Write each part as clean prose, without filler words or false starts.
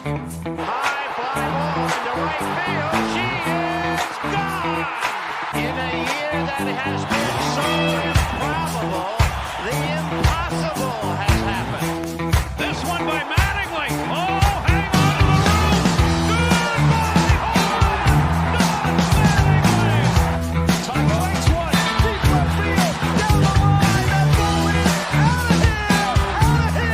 High fly ball into right field. She is gone. In a year that has been so improbable, the impossible has happened. This one by Mattingly. Oh, hang on to the roof. Goodbye home run. Don Mattingly. Tucker waits one. Deep left field. Down the line. That ball is out of here. Out of here.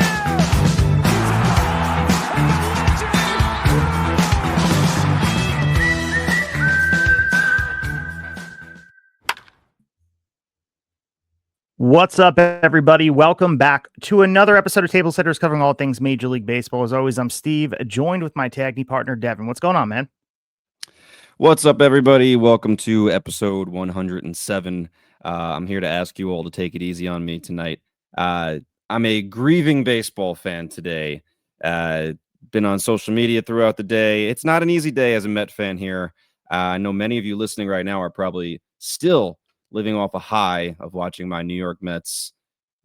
What's up, everybody? Welcome back to another episode of Tablesetters covering all things Major League Baseball. As always, I'm Steve, joined with my tag team partner, Devin. What's going on, man? What's up, everybody? Welcome to episode 107. I'm here to ask you all to take it easy on me tonight. I'm a grieving baseball fan today. Been on social media throughout the day. It's not an easy day as a Met fan here. I know many of you listening right now are probably still living off a high of watching my New York Mets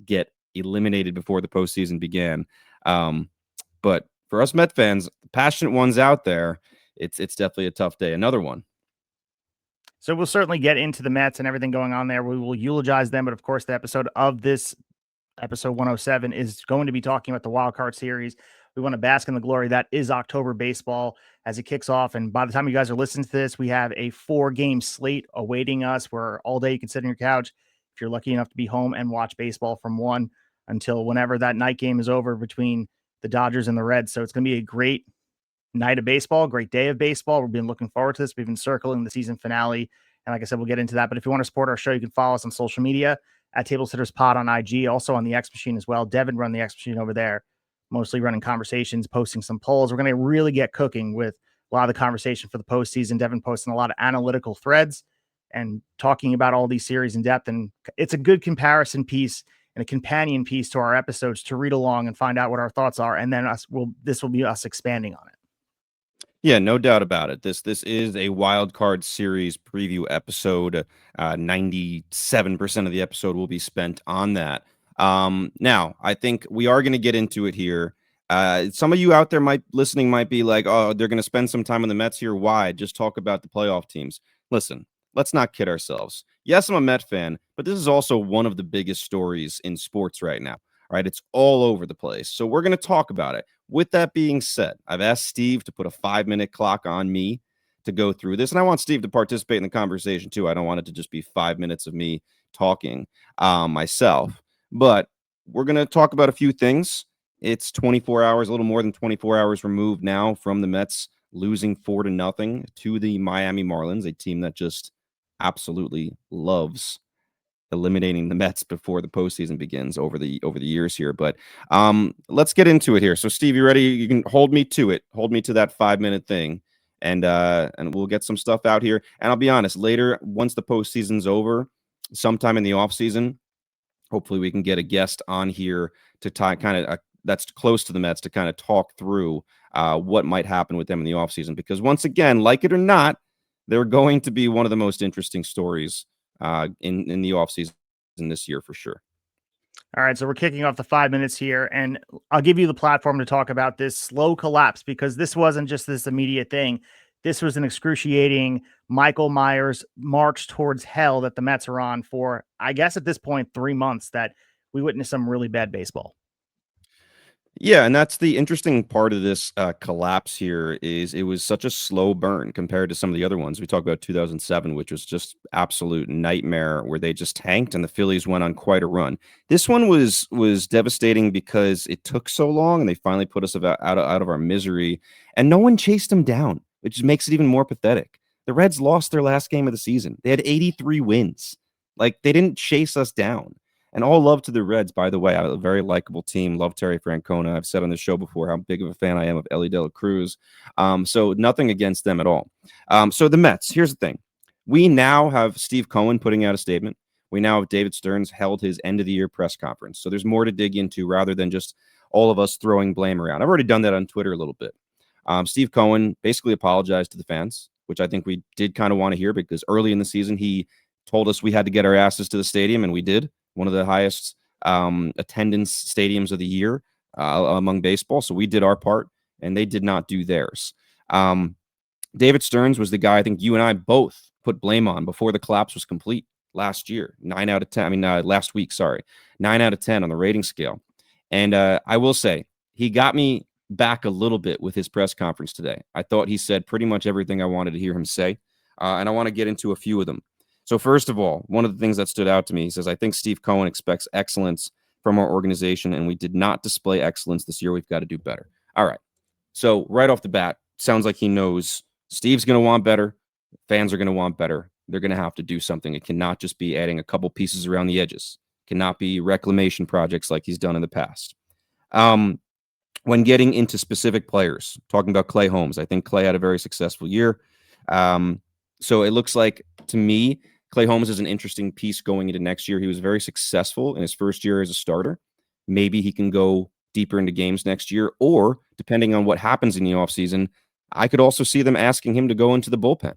get eliminated before the postseason began. But for us Met fans, the passionate ones out there, it's definitely a tough day. Another one. So we'll certainly get into the Mets and everything going on there. We will eulogize them, but of course, the episode 107 is going to be talking about the wild card series. We want to bask in the glory that is October baseball as it kicks off. And by the time you guys are listening to this, we have a 4-game slate awaiting us where all day you can sit on your couch if you're lucky enough to be home and watch baseball from 1 until whenever that night game is over between the Dodgers and the Reds. So it's going to be a great night of baseball, great day of baseball. We've been looking forward to this. We've been circling the season finale. And like I said, we'll get into that. But if you want to support our show, you can follow us on social media at Tablesetters Pod on IG, also on the X Machine as well. Devin run the X Machine over there, mostly running conversations, posting some polls. We're going to really get cooking with a lot of the conversation for the postseason. Devin posting a lot of analytical threads and talking about all these series in depth. And it's a good comparison piece and a companion piece to our episodes to read along and find out what our thoughts are. And then this will be us expanding on it. Yeah, no doubt about it. This is a wild card series preview episode. 97% of the episode will be spent on that. Now, I think we are going to get into it here. Some of you out there might be like, oh, they're going to spend some time on the Mets here. Why? Just talk about the playoff teams. Listen, let's not kid ourselves. Yes, I'm a Met fan, but this is also one of the biggest stories in sports right now. Right? It's all over the place. So we're going to talk about it. With that being said, I've asked Steve to put a 5-minute clock on me to go through this. And I want Steve to participate in the conversation too. I don't want it to just be 5 minutes of me talking myself. But we're going to talk about a few things. It's 24 hours, a little more than 24 hours removed now from the Mets losing 4-0 to the Miami Marlins, a team that just absolutely loves eliminating the Mets before the postseason begins over the years here. But let's get into it here. So Steve, you ready? You can hold me to it. Hold me to that 5-minute thing. And we'll get some stuff out here. And I'll be honest, later, once the postseason's over, sometime in the offseason, hopefully we can get a guest on here to that's close to the Mets to kind of talk through what might happen with them in the offseason. Because once again, like it or not, they're going to be one of the most interesting stories in the offseason this year for sure. All right, so we're kicking off the 5 minutes here, and I'll give you the platform to talk about this slow collapse because this wasn't just this immediate thing. This was an excruciating Michael Myers march towards hell that the Mets are on for, I guess at this point, 3 months that we witnessed some really bad baseball. Yeah, and that's the interesting part of this collapse here is it was such a slow burn compared to some of the other ones. We talked about 2007, which was just absolute nightmare where they just tanked and the Phillies went on quite a run. This one was devastating because it took so long and they finally put us out of our misery and no one chased them down, which makes it even more pathetic. The Reds lost their last game of the season. They had 83 wins. Like they didn't chase us down. And all love to the Reds, by the way. A very likable team. Love Terry Francona. I've said on the show before how big of a fan I am of Ellie De La Cruz. So nothing against them at all. So the Mets, here's the thing. We now have Steve Cohen putting out a statement. We now have David Stearns held his end-of-the-year press conference. So there's more to dig into rather than just all of us throwing blame around. I've already done that on Twitter a little bit. Steve Cohen basically apologized to the fans, which I think we did kind of want to hear because early in the season, he told us we had to get our asses to the stadium, and we did. One of the highest attendance stadiums of the year among baseball. So we did our part and they did not do theirs. David Stearns was the guy I think you and I both put blame on before the collapse was complete last year. 9 out of 10. Last week, sorry. 9 out of 10 on the rating scale. And I will say, he got me back a little bit with his press conference today. I thought he said pretty much everything I wanted to hear him say, and I want to get into a few of them. So first of all, one of the things that stood out to me, he says, I think Steve Cohen expects excellence from our organization, and we did not display excellence this year. We've got to do better. All right. So right off the bat, sounds like he knows Steve's going to want better. Fans are going to want better. They're going to have to do something. It cannot just be adding a couple pieces around the edges. It cannot be reclamation projects like he's done in the past. When getting into specific players, talking about Clay Holmes, I think Clay had a very successful year. So it looks like, to me, Clay Holmes is an interesting piece going into next year. He was very successful in his first year as a starter. Maybe he can go deeper into games next year, or depending on what happens in the offseason, I could also see them asking him to go into the bullpen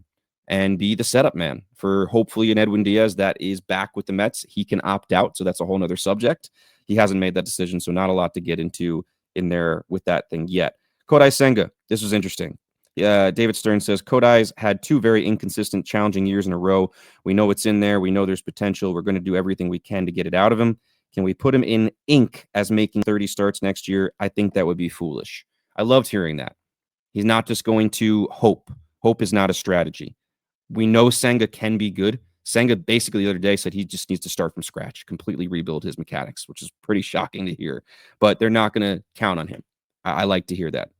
and be the setup man for hopefully an Edwin Diaz that is back with the Mets. He can opt out, so that's a whole nother subject. He hasn't made that decision, so not a lot to get into in there with that thing yet. Kodai Senga, this was interesting. David Stern says, Kodai's had 2 very inconsistent, challenging years in a row. We know it's in there. We know there's potential. We're going to do everything we can to get it out of him. Can we put him in ink as making 30 starts next year? I think that would be foolish. I loved hearing that. He's not just going to hope. Hope is not a strategy. We know Senga can be good. Senga basically the other day said he just needs to start from scratch, completely rebuild his mechanics, which is pretty shocking to hear. But they're not going to count on him. I like to hear that.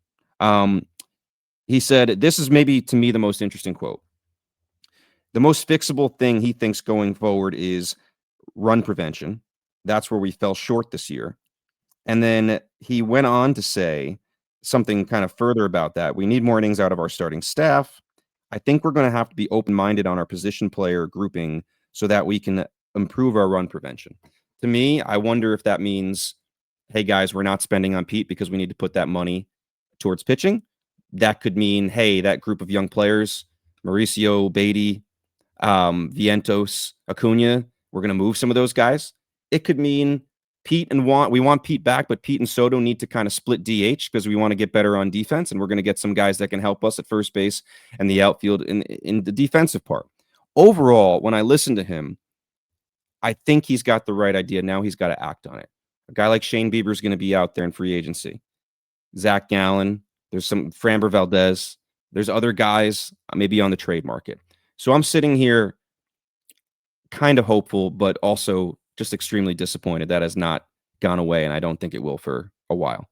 He said, this is maybe to me the most interesting quote. The most fixable thing he thinks going forward is run prevention. That's where we fell short this year. And then he went on to say something kind of further about that. We need more innings out of our starting staff. I think we're going to have to be open-minded on our position player grouping so that we can improve our run prevention. To me, I wonder if that means, hey, guys, we're not spending on Pete because we need to put that money towards pitching. That could mean, hey, that group of young players, Mauricio, Beatty, Vientos, Acuna, we're going to move some of those guys. It could mean Pete and we want Pete back, but Pete and Soto need to kind of split DH because we want to get better on defense, and we're going to get some guys that can help us at first base and the outfield in the defensive part. Overall, when I listen to him, I think he's got the right idea. Now he's got to act on it. A guy like Shane Bieber is going to be out there in free agency. Zach Gallen, there's some Framber Valdez. There's other guys maybe on the trade market. So I'm sitting here kind of hopeful, but also just extremely disappointed that has not gone away, and I don't think it will for a while.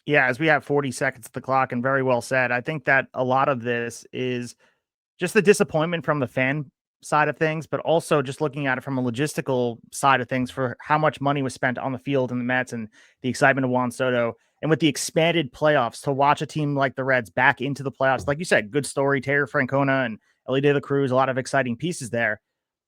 Yeah, as we have 40 seconds at the clock, and very well said. I think that a lot of this is just the disappointment from the fan side of things, but also just looking at it from a logistical side of things for how much money was spent on the field in the Mets and the excitement of Juan Soto. And with the expanded playoffs, to watch a team like the Reds back into the playoffs, like you said, good story, Terry Francona and Ellie De La Cruz, a lot of exciting pieces there.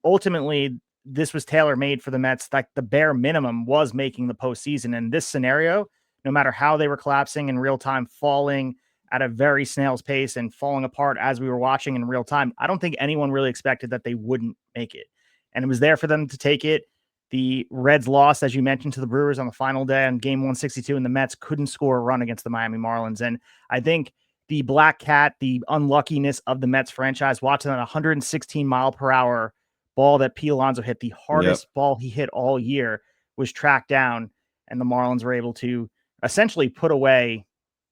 Ultimately, this was tailor-made for the Mets. Like the bare minimum was making the postseason. And this scenario, no matter how they were collapsing in real time, falling at a very snail's pace and falling apart as we were watching in real time, I don't think anyone really expected that they wouldn't make it. And it was there for them to take it. The Reds lost, as you mentioned, to the Brewers on the final day on game 162, and the Mets couldn't score a run against the Miami Marlins. And I think the black cat, the unluckiness of the Mets franchise, watching that 116 mile per hour ball that Pete Alonso hit, the hardest ball he hit all year, was tracked down, and the Marlins were able to essentially put away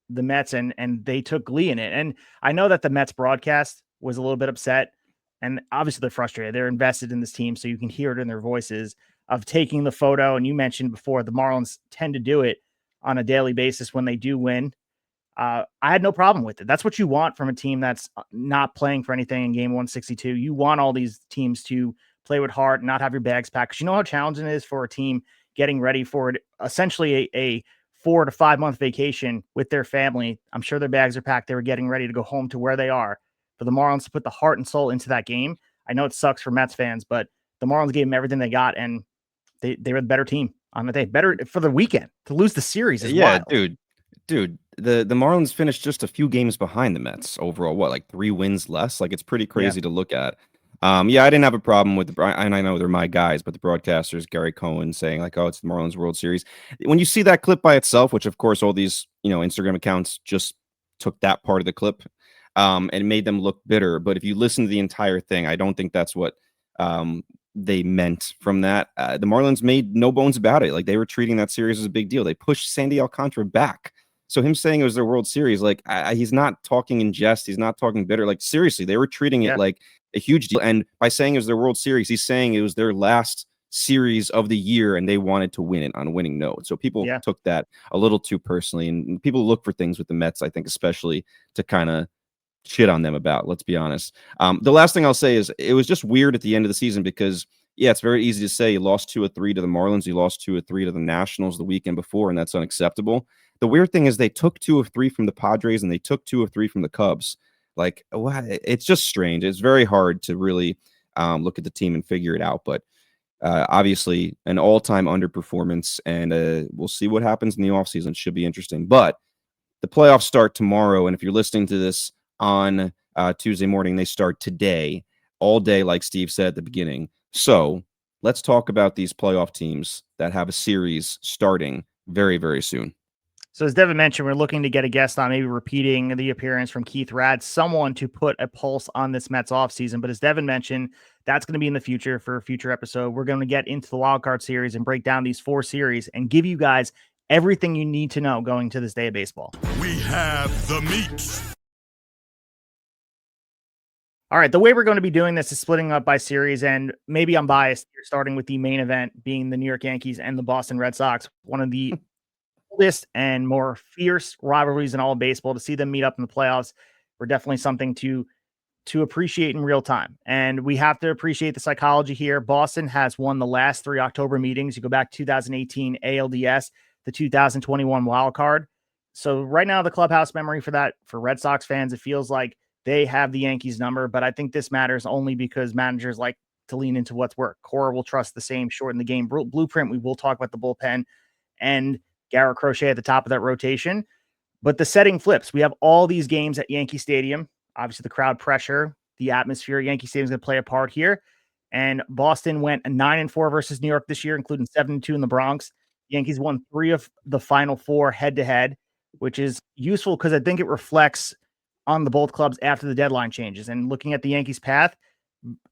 the Mets, and they took glee in it. And I know that the Mets broadcast was a little bit upset, and obviously they're frustrated. They're invested in this team, so you can hear it in their voices of taking the photo. And you mentioned before, the Marlins tend to do it on a daily basis when they do win. I had no problem with it. That's what you want from a team that's not playing for anything in game 162. You want all these teams to play with heart and not have your bags packed, because you know how challenging it is for a team getting ready for it, essentially a 4 to 5 month vacation with their family. I'm sure their bags are packed. They were getting ready to go home to where they are. For the Marlins to put the heart and soul into that game, I know it sucks for Mets fans, but the Marlins gave them everything they got, and they were the better team on the day. Better for the weekend. To lose the series is wild. Dude, the Marlins finished just a few games behind the Mets overall. What, like 3 wins less? Like, it's pretty crazy to look at. Yeah, I didn't have a problem with and I know they're my guys, but the broadcasters, Gary Cohen, saying like, "Oh, it's the Marlins World Series." When you see that clip by itself, which of course all these Instagram accounts just took that part of the clip, and made them look bitter. But if you listen to the entire thing, I don't think that's what they meant from that. The Marlins made no bones about it. Like they were treating that series as a big deal. They pushed Sandy Alcantara back. So him saying it was their World Series, like he's not talking in jest. He's not talking bitter. Like seriously, they were treating it like a huge deal. And by saying it was their World Series, he's saying it was their last series of the year and they wanted to win it on a winning note. So people took that a little too personally, and people look for things with the Mets, I think, especially to kind of shit on them about, let's be honest. The last thing I'll say is it was just weird at the end of the season because, yeah, it's very easy to say you lost 2 of 3 to the Marlins. You lost 2 of 3 to the Nationals the weekend before, and that's unacceptable. The weird thing is they took 2 of 3 from the Padres and they took 2 of 3 from the Cubs. Like, it's just strange. It's very hard to really look at the team and figure it out. But obviously, an all-time underperformance, and we'll see what happens in the offseason. Should be interesting. But the playoffs start tomorrow, and if you're listening to this on Tuesday morning, they start today, all day, like Steve said at the beginning. So let's talk about these playoff teams that have a series starting very, very soon. So as Devin mentioned, we're looking to get a guest on, maybe repeating the appearance from Keith Rad, someone to put a pulse on this Mets offseason. But as Devin mentioned, that's going to be in the future for a future episode. We're going to get into the wild card series and break down these 4 series and give you guys everything you need to know going to this day of baseball. We have the meat. All right, the way we're going to be doing this is splitting up by series, and maybe I'm biased here, starting with the main event being the New York Yankees and the Boston Red Sox, one of the oldest and more fierce rivalries in all of baseball. To see them meet up in the playoffs were definitely something to appreciate in real time. And we have to appreciate the psychology here. Boston has won the last 3 October meetings. You go back 2018 ALDS, the 2021 wild card. So right now, the clubhouse memory for that, for Red Sox fans, it feels like they have the Yankees number, but I think this matters only because managers like to lean into what's worked. Cora will trust the same shorten the game blueprint. We will talk about the bullpen and Garrett Crochet at the top of that rotation. But the setting flips. We have all these games at Yankee Stadium. Obviously, the crowd pressure, the atmosphere at Yankee Stadium is going to play a part here. And Boston went 9-4 versus New York this year, including 7-2 in the Bronx. The Yankees won 3 of the final 4 head-to-head, which is useful because I think it reflects on the both clubs after the deadline changes. And looking at the Yankees' path,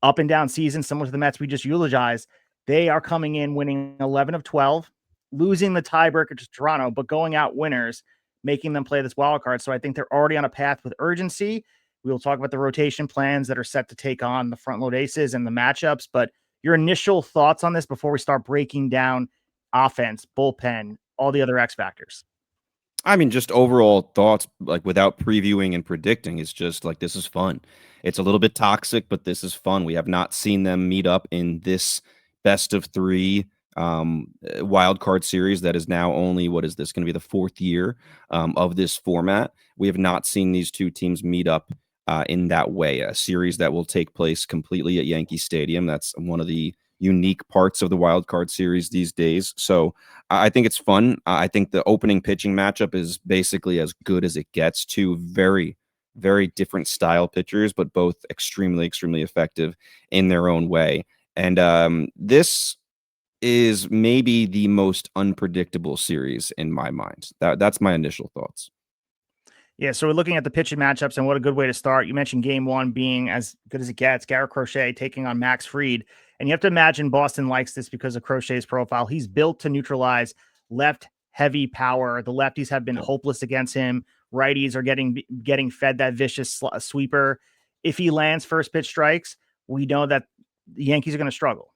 up and down season, similar to the Mets we just eulogized, they are coming in winning 11 of 12, losing the tiebreaker to Toronto, but going out winners, making them play this wild card. So I think they're already on a path with urgency. We will talk about the rotation plans that are set to take on the front load aces and the matchups. But your initial thoughts on this before we start breaking down offense, bullpen, all the other X factors. I mean, just overall thoughts, like without previewing and predicting, it's just like, this is fun. It's a little bit toxic, but this is fun. We have not seen them meet up in this best of 3 wild card series that is now only, what is this going to be, the 4th year of this format. We have not seen these 2 teams meet up in that way, a series that will take place completely at Yankee Stadium. That's one of the unique parts of the wild card series these days. So I think it's fun. I think the opening pitching matchup is basically as good as it gets. 2 very, very different style pitchers, but both extremely, extremely effective in their own way. And this is maybe the most unpredictable series in my mind. That's my initial thoughts. Yeah, so we're looking at the pitching matchups, and what a good way to start. You mentioned game 1 being as good as it gets. Garrett Crochet taking on Max Fried. And you have to imagine Boston likes this because of Crochet's profile. He's built to neutralize left-heavy power. The lefties have been hopeless against him. Righties are getting fed that vicious sweeper. If he lands first pitch strikes, we know that the Yankees are going to struggle.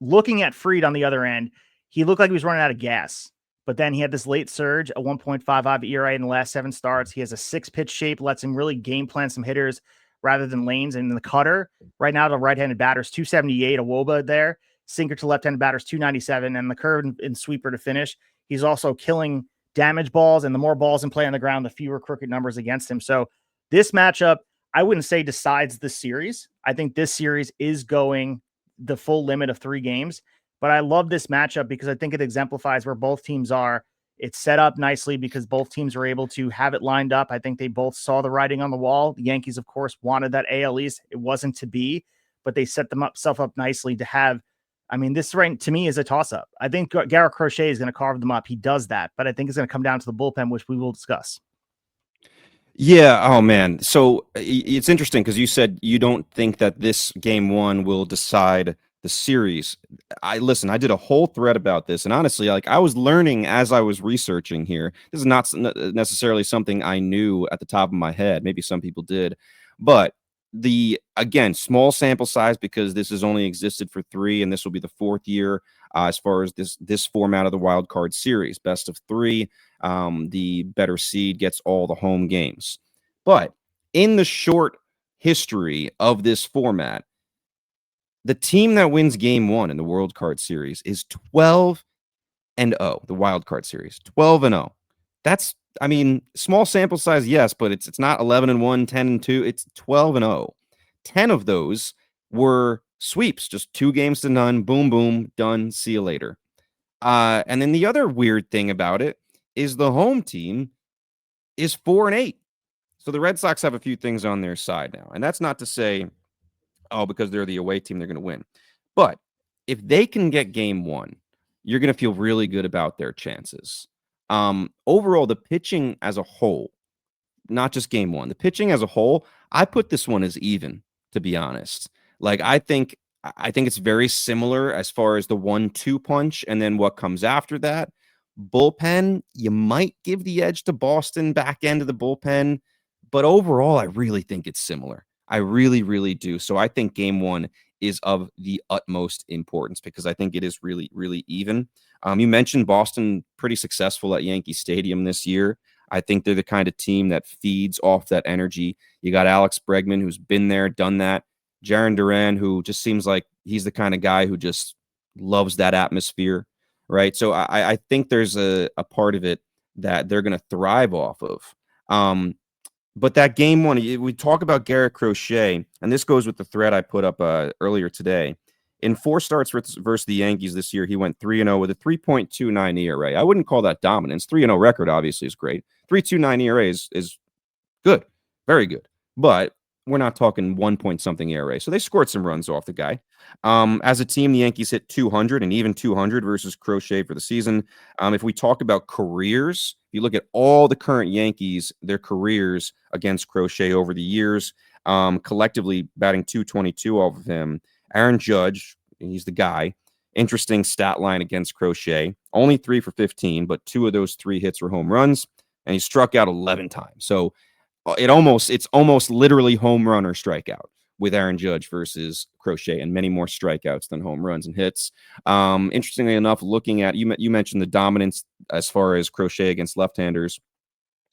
Looking at Fried on the other end, he looked like he was running out of gas. But then he had this late surge, a 1.55 ERA in the last 7 starts. He has a 6-pitch shape, lets him really game plan some hitters rather than lanes. And the cutter, right now, the right-handed batter's 278, a WOBA there. Sinker to left-handed batter's 297, and the curve and sweeper to finish. He's also killing damage balls, and the more balls in play on the ground, the fewer crooked numbers against him. So this matchup, I wouldn't say decides the series. I think this series is going the full limit of 3 games. But I love this matchup because I think it exemplifies where both teams are. It's set up nicely because both teams were able to have it lined up. I think they both saw the writing on the wall. The Yankees, of course, wanted that AL East. It wasn't to be. but they set themselves up nicely to have. I mean, this right to me is a toss up. I think Garrett Crochet is going to carve them up. He does that, but I think it's going to come down to the bullpen, which we will discuss. Yeah. Oh man. So it's interesting because you said you don't think that this game one will decide the series. I did a whole thread about this, and honestly, like I was learning as I was researching here. This is not necessarily something I knew at the top of my head. Maybe some people did, but again, small sample size because this has only existed for 3, and this will be the 4th year as far as this format of the wild card series, best of 3. The better seed gets all the home games. But in the short history of this format, the team that wins game 1 in the World Card Series is 12-0. The Wild Card Series, 12-0. That's, I mean, small sample size, yes, but it's not 11-1, 10-2. It's 12-0. 10 of those were sweeps, just 2 games to none. Boom, boom, done. See you later. And then the other weird thing about it is the home team is 4-8. So the Red Sox have a few things on their side now. And that's not to say, oh, because they're the away team, they're going to win. But if they can get game 1, you're going to feel really good about their chances. Overall, the pitching as a whole, not just game 1, the pitching as a whole, I put this one as even, to be honest. Like, I think it's very similar as far as the 1-2 punch and then what comes after that. Bullpen, you might give the edge to Boston, back end of the bullpen, but overall, I really think it's similar. I really, really do. So I think game 1 is of the utmost importance because I think it is really, really even. You mentioned Boston pretty successful at Yankee Stadium this year. I think they're the kind of team that feeds off that energy. You got Alex Bregman, who's been there, done that. Jarren Duran, who just seems like he's the kind of guy who just loves that atmosphere, right? So I think there's a part of it that they're going to thrive off of. But that game 1, we talk about Garrett Crochet, and this goes with the thread I put up earlier today. In 4 starts versus the Yankees this year, he went 3-0 with a 3.29 ERA. I wouldn't call that dominance. 3-0 record obviously is great. 3.29 ERA is good, very good. But we're not talking 1 point something ERA. So they scored some runs off the guy. As a team, the Yankees hit 200 and even 200 versus Crochet for the season. If we talk about careers, if you look at all the current Yankees, their careers against Crochet over the years, collectively batting 222 off of him. Aaron Judge, he's the guy. Interesting stat line against Crochet. Only 3 for 15, but 2 of those 3 hits were home runs, and he struck out 11 times. So it's almost literally home run or strikeout with Aaron Judge versus Crochet, and many more strikeouts than home runs and hits. Interestingly enough, looking at you mentioned the dominance as far as Crochet against left-handers.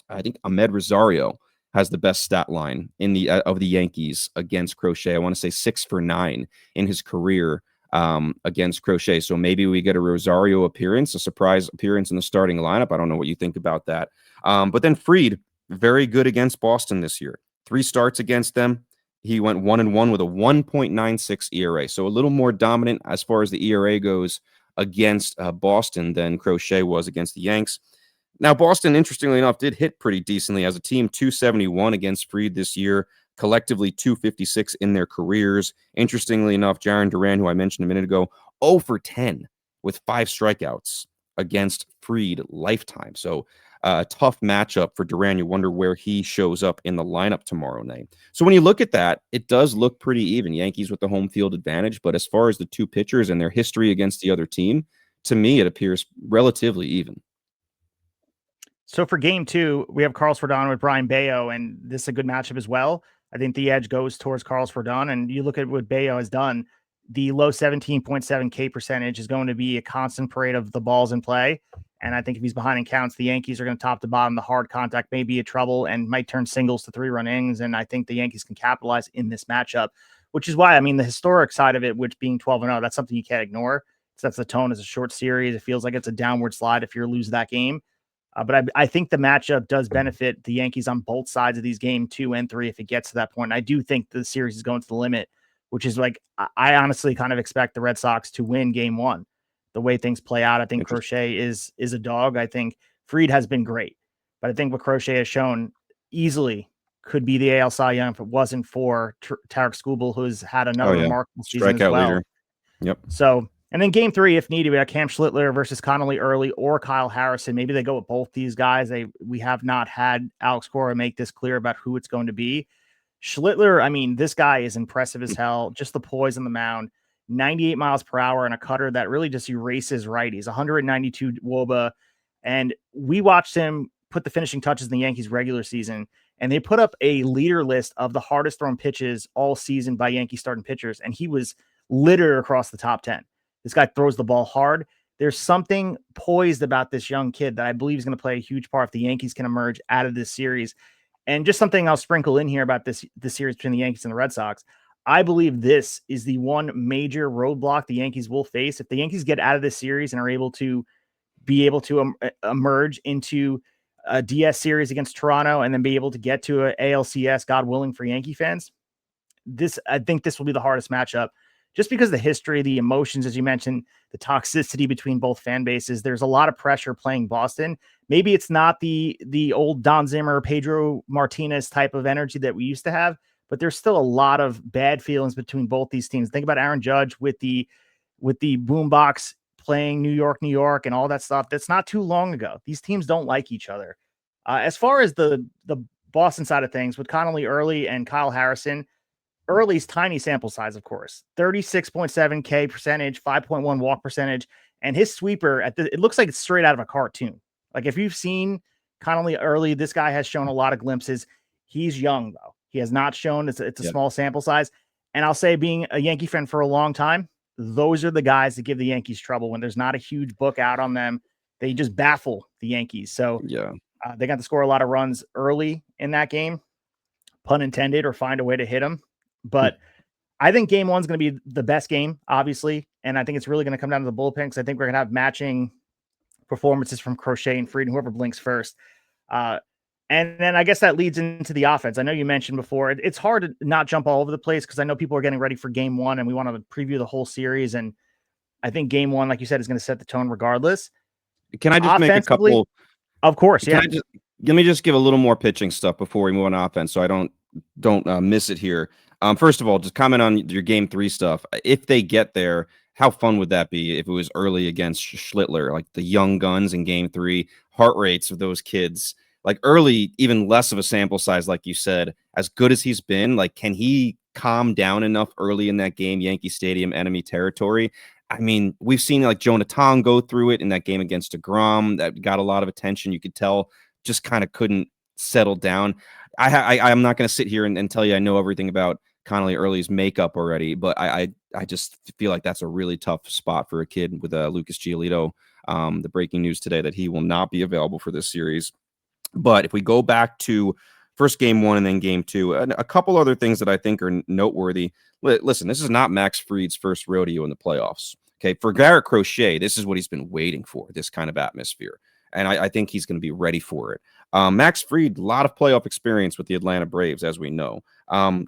I think Ahmed Rosario has the best stat line in the of the Yankees against Crochet. I want to say 6 for 9 in his career against Crochet. So maybe we get a Rosario appearance, a surprise appearance in the starting lineup. I don't know what you think about that. But then Fried, very good against Boston this year. 3 starts against them. He went 1-1 with a 1.96 ERA. So a little more dominant as far as the ERA goes against Boston than Crochet was against the Yanks. Now, Boston, interestingly enough, did hit pretty decently as a team, 271 against Fried this year, collectively 256 in their careers. Interestingly enough, Jarren Duran, who I mentioned a minute ago, 0 for 10 with 5 strikeouts against Fried lifetime. So a tough matchup for Duran. You wonder where he shows up in the lineup tomorrow night. So when you look at that, it does look pretty even. Yankees with the home field advantage, but as far as the 2 pitchers and their history against the other team, to me, it appears relatively even. So for game 2, we have Carlos Rodón with Brian Bayo, and this is a good matchup as well. I think the edge goes towards Carlos Rodón, and you look at what Bayo has done. The low 17.7 K percentage is going to be a constant parade of the balls in play. And I think if he's behind in counts, the Yankees are going to top to bottom. The hard contact may be a trouble and might turn singles to 3-run innings. And I think the Yankees can capitalize in this matchup, which is why, I mean, the historic side of it, which being 12-0, that's something you can't ignore. It sets the tone as a short series. It feels like it's a downward slide if you're losing that game. But I think the matchup does benefit the Yankees on both sides of these game 2 and 3 if it gets to that point. And I do think the series is going to the limit, which is like, I honestly kind of expect the Red Sox to win game 1. The way things play out, I think Crochet is a dog. I think Fried has been great, but I think what Crochet has shown easily could be the AL Cy Young if it wasn't for Tarik Skubal, who's had another remarkable season as Strikeout well. leader. Yep. So, and then game 3, if needed, we got Cam Schlittler versus Connolly Early or Kyle Harrison. Maybe they go with both these guys. We have not had Alex Cora make this clear about who it's going to be. Schlittler, I mean, this guy is impressive as hell. Just the poise on the mound, 98 miles per hour and a cutter that really just erases righties, 192 WOBA. And we watched him put the finishing touches in the Yankees regular season, and they put up a leader list of the hardest thrown pitches all season by Yankee starting pitchers, and he was littered across the top 10. This guy throws the ball hard. There's something poised about this young kid that I believe is going to play a huge part if the Yankees can emerge out of this series. And just something I'll sprinkle in here about this series between the Yankees and the Red Sox. I believe this is the one major roadblock the Yankees will face. If the Yankees get out of this series and are able to emerge into a DS series against Toronto and then be able to get to a ALCS, God willing, for Yankee fans, I think this will be the hardest matchup just because the history, the emotions, as you mentioned, the toxicity between both fan bases. There's a lot of pressure playing Boston. Maybe it's not the old Don Zimmer, Pedro Martinez type of energy that we used to have, but there's still a lot of bad feelings between both these teams. Think about Aaron Judge with the boombox playing New York, New York, and all that stuff. That's not too long ago. These teams don't like each other. As far as the Boston side of things, with Connolly Early and Kyle Harrison, Early's tiny sample size, of course, 36.7 K percentage, 5.1 walk percentage, and his sweeper it looks like it's straight out of a cartoon. Like if you've seen Connolly Early, this guy has shown a lot of glimpses. He's young though. He has not shown it's a small sample size. And I'll say, being a Yankee fan for a long time, those are the guys that give the Yankees trouble when there's not a huge book out on them. They just baffle the Yankees. So they got to score a lot of runs early in that game, pun intended, or find a way to hit them. But I think game 1 is going to be the best game, obviously. And I think it's really going to come down to the bullpen, because I think we're going to have matching performances from Crochet and Fried, and whoever blinks first. And then I guess that leads into the offense. I know you mentioned before, it's hard to not jump all over the place because I know people are getting ready for game 1 and we want to preview the whole series. And I think game 1, like you said, is going to set the tone regardless. Can I just make a couple? Of course, yeah. Let me just give a little more pitching stuff before we move on to offense, so I don't miss it here. First of all, just comment on your game 3 stuff. If they get there, how fun would that be if it was early against Schlittler, like the young guns in game 3, heart rates of those kids, like early, even less of a sample size, like you said, as good as he's been, like, can he calm down enough early in that game, Yankee Stadium, enemy territory? I mean, we've seen like Jonathan go through it in that game against DeGrom that got a lot of attention. You could tell just kind of couldn't settle down. I'm not going to sit here and tell you I know everything about Connolly Early's makeup already, but I just feel like that's a really tough spot for a kid with Lucas Giolito. The breaking news today that he will not be available for this series. But if we go back to first game 1 and then game 2, a couple other things that I think are noteworthy. Listen, this is not Max Fried's first rodeo in the playoffs. Okay, for Garrett Crochet, this is what he's been waiting for, this kind of atmosphere. And I think he's going to be ready for it. Max Fried, a lot of playoff experience with the Atlanta Braves, as we know.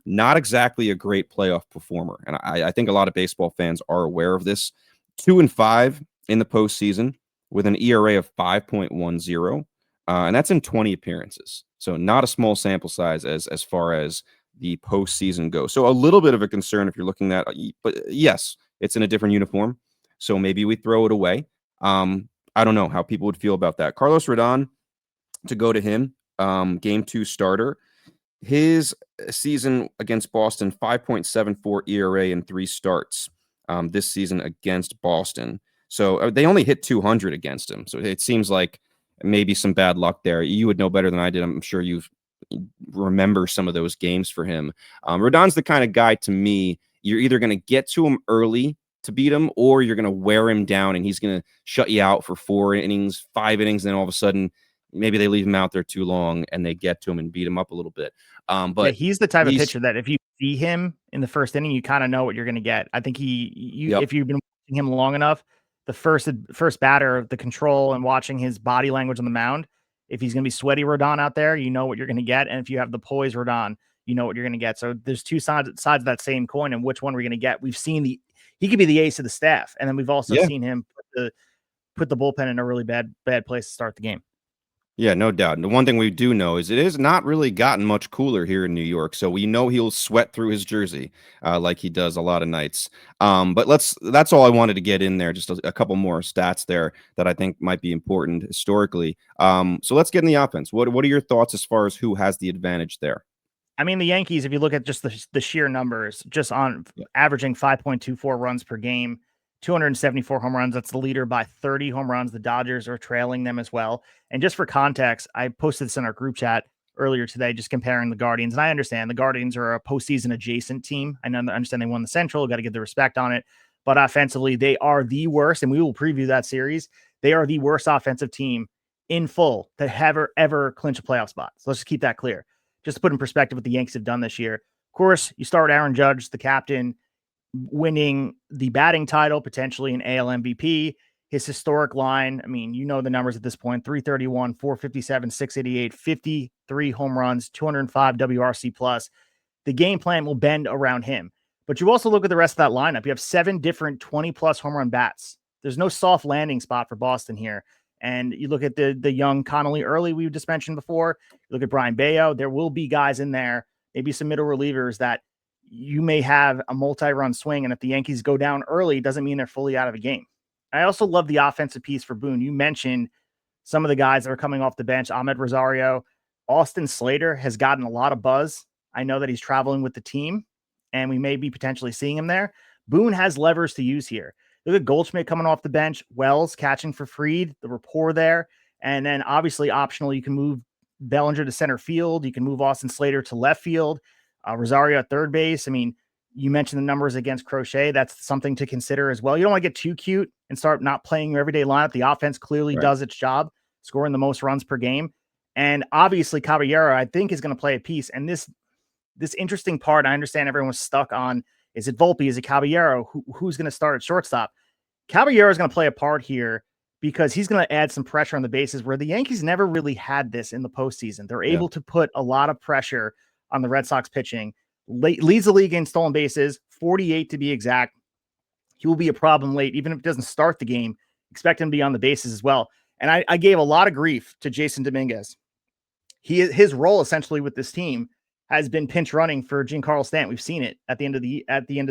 Not exactly a great playoff performer. And I think a lot of baseball fans are aware of this. 2-5 in the postseason with an ERA of 5.10. And that's in 20 appearances. So not a small sample size as far as the postseason goes. So a little bit of a concern if you're looking at, but yes, it's in a different uniform. So maybe we throw it away. I don't know how people would feel about that. Carlos Rodón, to go to him, game 2 starter. His season against Boston, 5.74 ERA in 3 starts this season against Boston. So they only hit 200 against him. So it seems like maybe some bad luck there. You would know better than I did. I'm sure you remember some of those games for him. Rodon's the kind of guy, to me, you're either going to get to him early to beat him, or you're going to wear him down and he's going to shut you out for 4 innings, 5 innings, and then all of a sudden maybe they leave him out there too long and they get to him and beat him up a little bit. But he's the type of pitcher that if you see him in the first inning, you kind of know what you're going to get. I think if you've been watching him long enough, the first batter, the control and watching his body language on the mound, if he's going to be sweaty Rodón out there, you know what you're going to get. And if you have the poise Rodón, you know what you're going to get. So there's two sides of that same coin, and which one we're going to get. We've seen he could be the ace of the staff. And then we've also seen him put the bullpen in a really bad place to start the game. Yeah, no doubt. And the one thing we do know is it has not really gotten much cooler here in New York. So we know he'll sweat through his jersey like he does a lot of nights. But that's all I wanted to get in there. Just a couple more stats there that I think might be important historically. So let's get in the offense. What are your thoughts as far as who has the advantage there? I mean, the Yankees, if you look at just the sheer numbers, just on averaging 5.24 runs per game, 274 home runs. That's the leader by 30 home runs. The Dodgers are trailing them as well. And just for context, I posted this in our group chat earlier today, just comparing the Guardians. And I understand the Guardians are a postseason adjacent team. I understand they won the Central, got to give the respect on it. But offensively, they are the worst, and we will preview that series. They are the worst offensive team in full to ever clinch a playoff spot. So let's just keep that clear. Just to put in perspective what the Yankees have done this year. Of course, you start Aaron Judge, the captain, winning the batting title, potentially an AL MVP. His historic line, I mean, you know the numbers at this point, 331, 457, 688, 53 home runs, 205 WRC plus. The game plan will bend around him. But you also look at the rest of that lineup. You have 7 different 20-plus home run bats. There's no soft landing spot for Boston here. And you look at the young Connolly early we just mentioned before. You look at Brian Bayo. There will be guys in there, maybe some middle relievers that you may have a multi-run swing. And if the Yankees go down early, it doesn't mean they're fully out of a game. I also love the offensive piece for Boone. You mentioned some of the guys that are coming off the bench. Ahmed Rosario, Austin Slater has gotten a lot of buzz. I know that he's traveling with the team, and we may be potentially seeing him there. Boone has levers to use here. Look at Goldschmidt coming off the bench, Wells catching for Fried, the rapport there. And then obviously optional, you can move Bellinger to center field. You can move Austin Slater to left field. Rosario at third base. I mean, you mentioned the numbers against Crochet. That's something to consider as well. You don't want to get too cute and start not playing your everyday lineup. The offense clearly does its job, scoring the most runs per game. And obviously Caballero, I think, is going to play a piece. And this interesting part, I understand everyone was stuck on, is it Volpe? Is it Caballero? Who's going to start at shortstop? Caballero is going to play a part here because he's going to add some pressure on the bases where the Yankees never really had this in the postseason. They're able to put a lot of pressure on the Red Sox pitching. Leads the league in stolen bases, 48 to be exact. He will be a problem late, even if it doesn't start the game. Expect him to be on the bases as well. And I gave a lot of grief to Jason Dominguez. His role essentially with this team has been pinch running for Giancarlo Stanton. We've seen it at the end of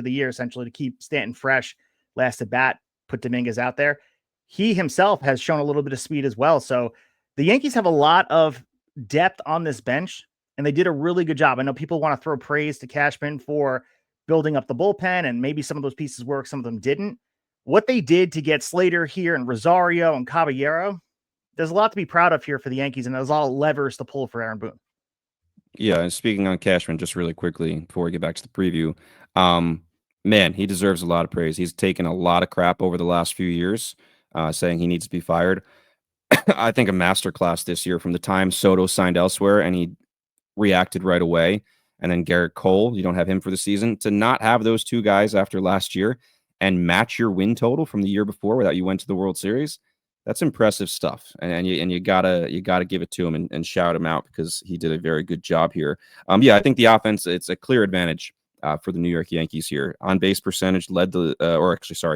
the year, essentially, to keep Stanton fresh. Last at bat, put Dominguez out there. He himself has shown a little bit of speed as well. So the Yankees have a lot of depth on this bench, and they did a really good job. I know people want to throw praise to Cashman for building up the bullpen, and maybe some of those pieces work, some of them didn't. What they did to get Slater here and Rosario and Caballero, there's a lot to be proud of here for the Yankees, and there's a lot of levers to pull for Aaron Boone. Yeah, and speaking on Cashman, just really quickly before we get back to the preview, man, he deserves a lot of praise. He's taken a lot of crap over the last few years, saying he needs to be fired. I think a masterclass this year from the time Soto signed elsewhere and he reacted right away. And then Garrett Cole, you don't have him for the season. To not have those two guys after last year and match your win total from the year before without you went to the World Series, that's impressive stuff. And you gotta give it to him and shout him out because he did a very good job here. Yeah, I think the offense, it's a clear advantage for the New York Yankees here. On base percentage led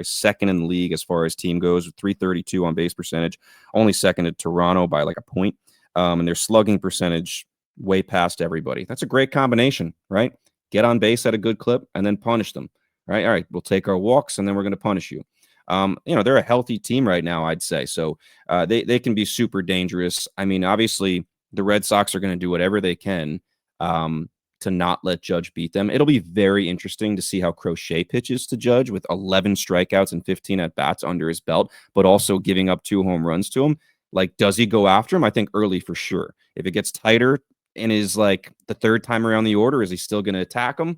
second in the league as far as team goes with 332 on base percentage, only second to Toronto by like a point. And their slugging percentage way past everybody. That's a great combination, right? Get on base at a good clip and then punish them, right? All right, we'll take our walks and then we're going to punish you. They're a healthy team right now, I'd say. So they can be super dangerous. I mean, obviously, the Red Sox are going to do whatever they can to not let Judge beat them. It'll be very interesting to see how Crochet pitches to Judge with 11 strikeouts and 15 at-bats under his belt, but also giving up 2 home runs to him. Like, does he go after him? I think early for sure. If it gets tighter and is like the third time around the order, is he still going to attack him?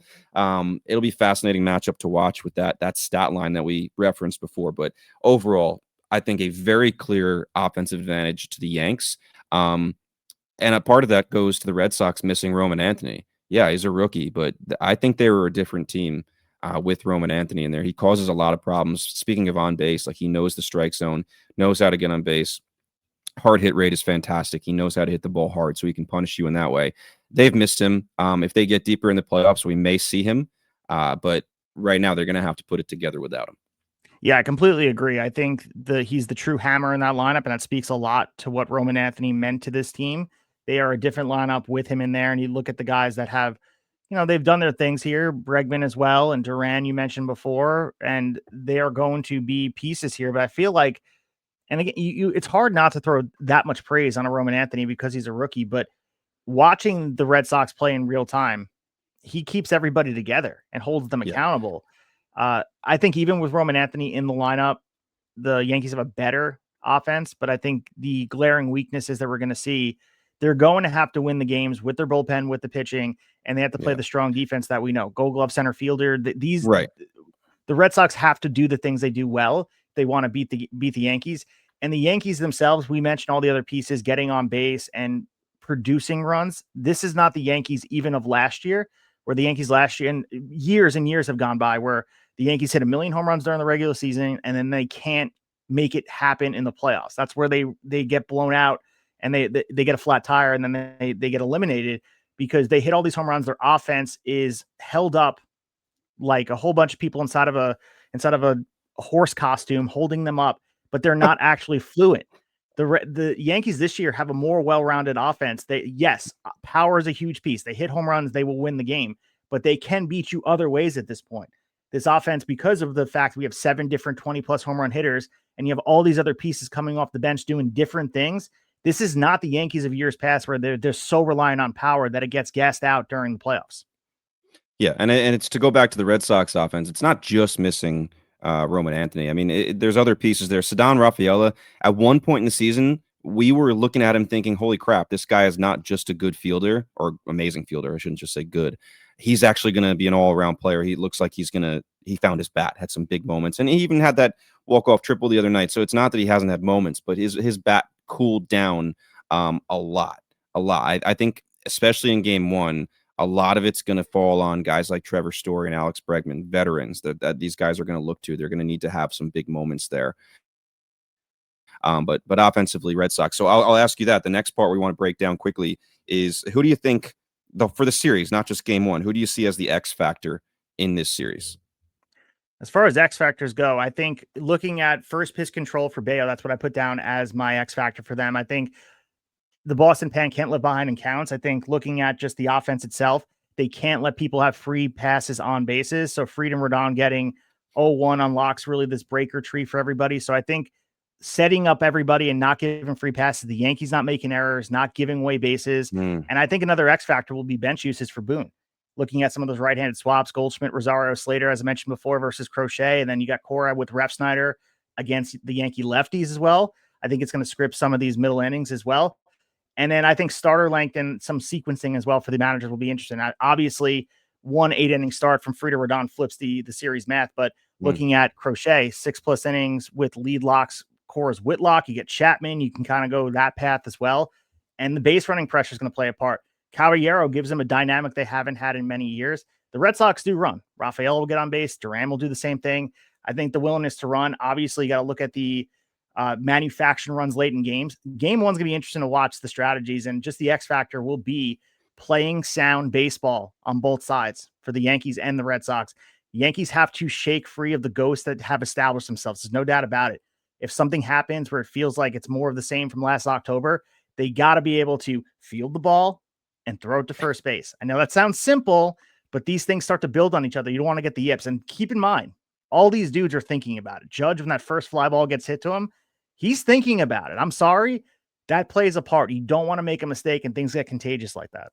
It'll be fascinating matchup to watch with that stat line that we referenced before. But overall, I think a very clear offensive advantage to the Yanks. And a part of that goes to the Red Sox missing Roman Anthony. Yeah, he's a rookie, but I think they were a different team with Roman Anthony in there. He causes a lot of problems. Speaking of on base, like he knows the strike zone, knows how to get on base. Hard hit rate is fantastic. He knows how to hit the ball hard, so he can punish you in that way. They've missed him. If they get deeper in the playoffs, we may see him. But right now, they're going to have to put it together without him. Yeah, I completely agree. I think he's the true hammer in that lineup, and that speaks a lot to what Roman Anthony meant to this team. They are a different lineup with him in there, and you look at the guys that have, they've done their things here, Bregman as well, and Duran you mentioned before, and they are going to be pieces here. But I feel like, and again, it's hard not to throw that much praise on a Roman Anthony because he's a rookie, but watching the Red Sox play in real time, he keeps everybody together and holds them accountable. I think even with Roman Anthony in the lineup, the Yankees have a better offense, but I think the glaring weaknesses that we're going to see, they're going to have to win the games with their bullpen, with the pitching, and they have to play the strong defense that we know. Gold Glove center fielder. The Red Sox have to do the things they do well. They want to beat the Yankees, and the Yankees themselves. We mentioned all the other pieces, getting on base and producing runs. This is not the Yankees even of last year, where the Yankees last year and years have gone by where the Yankees hit 1 million home runs during the regular season, and then they can't make it happen in the playoffs. That's where they get blown out and they get a flat tire, and then they get eliminated because they hit all these home runs. Their offense is held up like a whole bunch of people inside of a horse costume holding them up, but they're not actually fluent. The Yankees this year have a more well-rounded offense. Power is a huge piece. They hit home runs, they will win the game, but they can beat you other ways at this point. This offense, because of the fact we have 7 different 20-plus home run hitters, and you have all these other pieces coming off the bench doing different things, this is not the Yankees of years past where they're so reliant on power that it gets gassed out during the playoffs. Yeah, and it's to go back to the Red Sox offense. It's not just missing Roman Anthony. I mean, there's other pieces there. Ceddanne Rafaela, at one point in the season, we were looking at him thinking, holy crap, this guy is not just a good fielder or amazing fielder. I shouldn't just say good. He's actually going to be an all-around player. He looks like he found his bat, had some big moments. And he even had that walk-off triple the other night. So it's not that he hasn't had moments, but his bat cooled down a lot. I think, especially in game one, a lot of it's going to fall on guys like Trevor Story and Alex Bregman, veterans that these guys are going to look to. They're going to need to have some big moments there. But offensively, Red Sox. So I'll ask you that. The next part we want to break down quickly is, who do you think, for the series, not just game one, who do you see as the X factor in this series? As far as X factors go, I think looking at first pitch control for Bayo, that's what I put down as my X factor for them. I think the Boston Pen can't live behind in counts. I think looking at just the offense itself, they can't let people have free passes on bases. So Freedom Rodón getting 0-1 unlocks really this breaker tree for everybody. So I think setting up everybody and not giving free passes, the Yankees not making errors, not giving away bases. And I think another X factor will be bench usage for Boone. Looking at some of those right-handed swaps, Goldschmidt, Rosario, Slater, as I mentioned before, versus Crochet. And then you got Cora with Ref Snyder against the Yankee lefties as well. I think it's going to script some of these middle innings as well. And then I think starter length and some sequencing as well for the managers will be interesting. Obviously, 1 8-inning start from Frida Rodón flips the series math, but looking at Crochet, 6+ innings with lead locks, Cora's Whitlock, you get Chapman, you can kind of go that path as well. And the base running pressure is going to play a part. Caballero gives them a dynamic they haven't had in many years. The Red Sox do run. Rafael will get on base. Duran will do the same thing. I think the willingness to run, obviously, you got to look at the manufacturing runs late in games. Game one's going to be interesting to watch the strategies, and just the X factor will be playing sound baseball on both sides for the Yankees and the Red Sox. The Yankees have to shake free of the ghosts that have established themselves. There's no doubt about it. If something happens where it feels like it's more of the same from last October, they got to be able to field the ball and throw it to first base. I know that sounds simple, but these things start to build on each other. You don't want to get the yips. And keep in mind, all these dudes are thinking about it. Judge, when that first fly ball gets hit to him, he's thinking about it. I'm sorry. That plays a part. You don't want to make a mistake and things get contagious like that.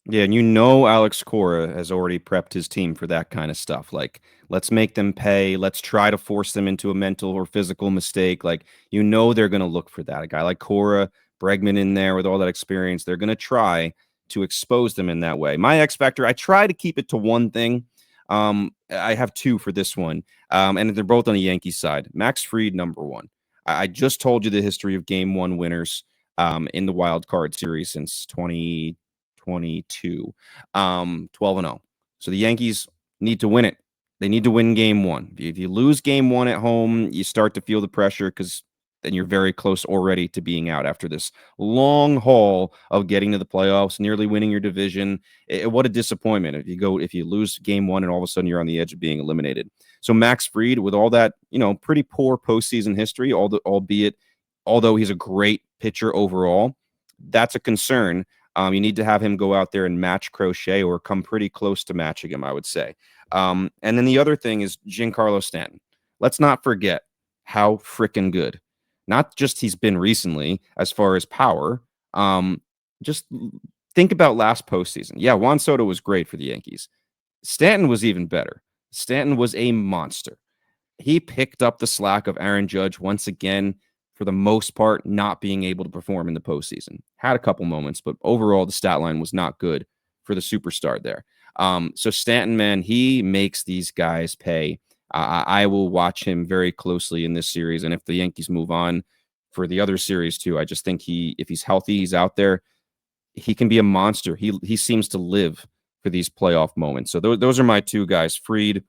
Yeah, and Alex Cora has already prepped his team for that kind of stuff. Like, let's make them pay. Let's try to force them into a mental or physical mistake. Like, they're going to look for that. A guy like Cora, Bregman in there with all that experience, they're going to try to expose them in that way. My X factor, I try to keep it to one thing. I have 2 for this one, and they're both on the Yankees side. Max Fried, number 1. I just told you the history of Game 1 winners in the wild card series since 2022, 12-0. So the Yankees need to win it. They need to win Game 1. If you lose Game 1 at home, you start to feel the pressure because then you're very close already to being out after this long haul of getting to the playoffs, nearly winning your division. What a disappointment if you lose Game 1 and all of a sudden you're on the edge of being eliminated. So Max Fried, with all that, pretty poor postseason history, although he's a great pitcher overall, that's a concern. You need to have him go out there and match Crochet or come pretty close to matching him, I would say. And then the other thing is Giancarlo Stanton. Let's not forget how freaking good, not just he's been recently as far as power. Just think about last postseason. Yeah, Juan Soto was great for the Yankees. Stanton was even better. Stanton was a monster. He picked up the slack of Aaron Judge once again, for the most part, not being able to perform in the postseason. Had a couple moments, but overall, the stat line was not good for the superstar there. So Stanton, man, he makes these guys pay. I will watch him very closely in this series. And if the Yankees move on for the other series too, I just think if he's healthy, he's out there, he can be a monster. He seems to live for these playoff moments. So those are my two guys, Fried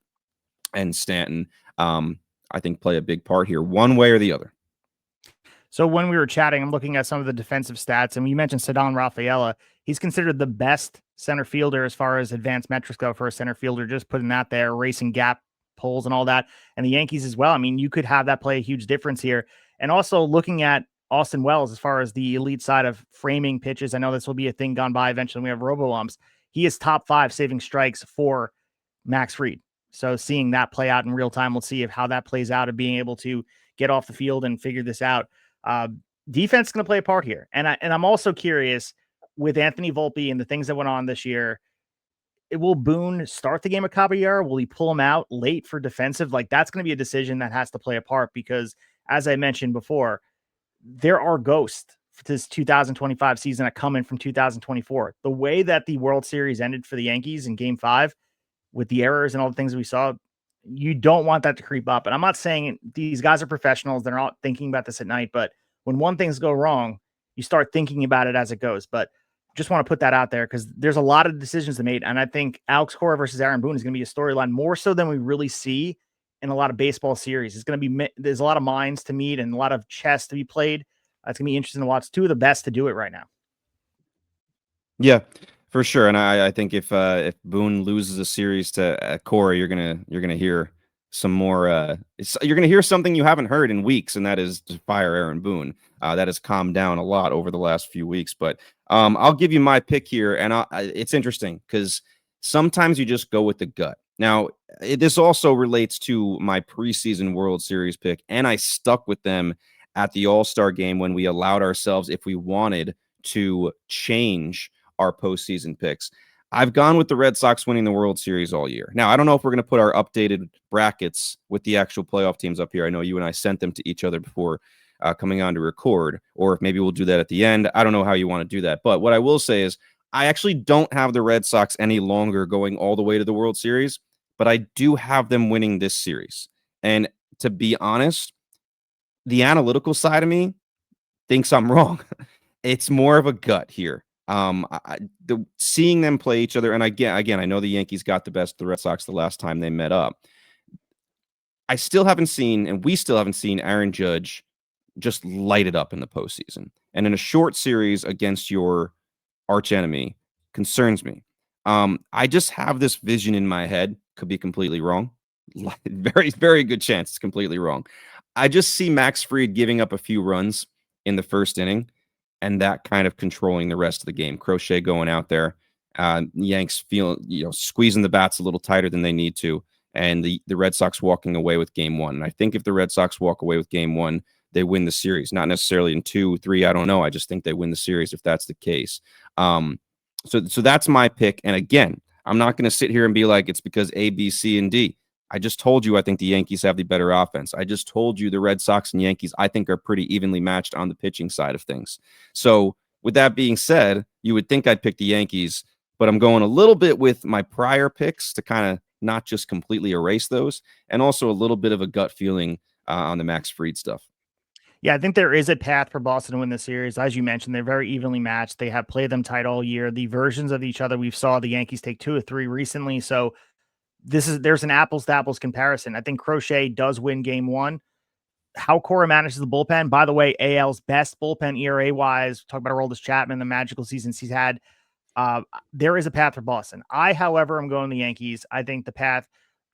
and Stanton. I think play a big part here, one way or the other. So when we were chatting, I'm looking at some of the defensive stats, and you mentioned Ceddanne Rafaela. He's considered the best center fielder as far as advanced metrics go for a center fielder, just putting that there, racing gap pulls and all that. And the Yankees as well. I mean, you could have that play a huge difference here. And also looking at Austin Wells as far as the elite side of framing pitches. I know this will be a thing gone by eventually. We have robo-umps. He is top 5 saving strikes for Max Fried. So seeing that play out in real time, we'll see how that plays out of being able to get off the field and figure this out. Defense is going to play a part here. And I'm also curious with Anthony Volpe and the things that went on this year. Will Boone start the game at Caballero? Will he pull him out late for defensive? Like, that's going to be a decision that has to play a part because, as I mentioned before, there are ghosts for this 2025 season that come in from 2024. The way that the World Series ended for the Yankees in Game 5 with the errors and all the things we saw, you don't want that to creep up. And I'm not saying these guys are professionals. They're not thinking about this at night. But when one thing's go wrong, you start thinking about it as it goes. But just want to put that out there because there's a lot of decisions to make. And I think Alex Cora versus Aaron Boone is going to be a storyline more so than we really see in a lot of baseball series. It's going to be, there's a lot of minds to meet and a lot of chess to be played. It's going to be interesting to watch. Two of the best to do it right now. Yeah, for sure. And I think if Boone loses a series to Cora, you're gonna hear some more. You're gonna hear something you haven't heard in weeks, and that is to fire Aaron Boone. That has calmed down a lot over the last few weeks. But I'll give you my pick here, and it's interesting because sometimes you just go with the gut. Now, this also relates to my preseason World Series pick, and I stuck with them at the All-Star game when we allowed ourselves, if we wanted, to change our postseason picks. I've gone with the Red Sox winning the World Series all year. Now, I don't know if we're going to put our updated brackets with the actual playoff teams up here. I know you and I sent them to each other before coming on to record, or if maybe we'll do that at the end. I don't know how you want to do that. But what I will say is I actually don't have the Red Sox any longer going all the way to the World Series, but I do have them winning this series. And to be honest, the analytical side of me thinks I'm wrong. It's more of a gut here. Seeing them play each other, and again, I know the Yankees got the best of the Red Sox the last time they met up. I still haven't seen, and we still haven't seen Aaron Judge just light it up in the postseason. And in a short series against your arch enemy concerns me. I just have this vision in my head, could be completely wrong. Very, very good chance it's completely wrong. I just see Max Fried giving up a few runs in the first inning, and that kind of controlling the rest of the game. Crochet going out there, Yanks squeezing the bats a little tighter than they need to, and the Red Sox walking away with Game 1. And I think if the Red Sox walk away with Game 1, they win the series. Not necessarily in 2, 3, I don't know. I just think they win the series if that's the case. So that's my pick. And again, I'm not going to sit here and be like it's because A, B, C, and D. I just told you I think the Yankees have the better offense. I just told you the Red Sox and Yankees, I think, are pretty evenly matched on the pitching side of things. So with that being said, you would think I'd pick the Yankees, but I'm going a little bit with my prior picks to kind of not just completely erase those, and also a little bit of a gut feeling on the Max Fried stuff. Yeah, I think there is a path for Boston to win the series. As you mentioned, they're very evenly matched. They have played them tight all year. The versions of each other, we've saw the Yankees take 2 or 3 recently. So there's an apples to apples comparison. I think Crochet does win Game 1. How Cora manages the bullpen, by the way, AL's best bullpen ERA wise. Talk about Aroldis Chapman, the magical seasons he's had. There is a path for Boston. I, however, am going the Yankees. I think the path,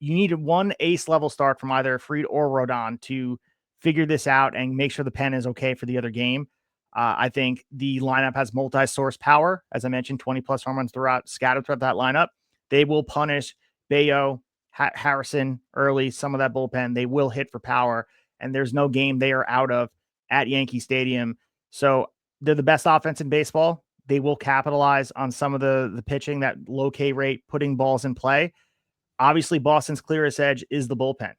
you need one ace level start from either Fried or Rodón to figure this out and make sure the pen is okay for the other game. I think the lineup has multi-source power. As I mentioned, 20 plus home runs scattered throughout that lineup. They will punish Bayo, Harrison early, some of that bullpen. They will hit for power, and there's no game they are out of at Yankee Stadium. So they're the best offense in baseball. They will capitalize on some of the pitching, that low K rate, putting balls in play. Obviously, Boston's clearest edge is the bullpen.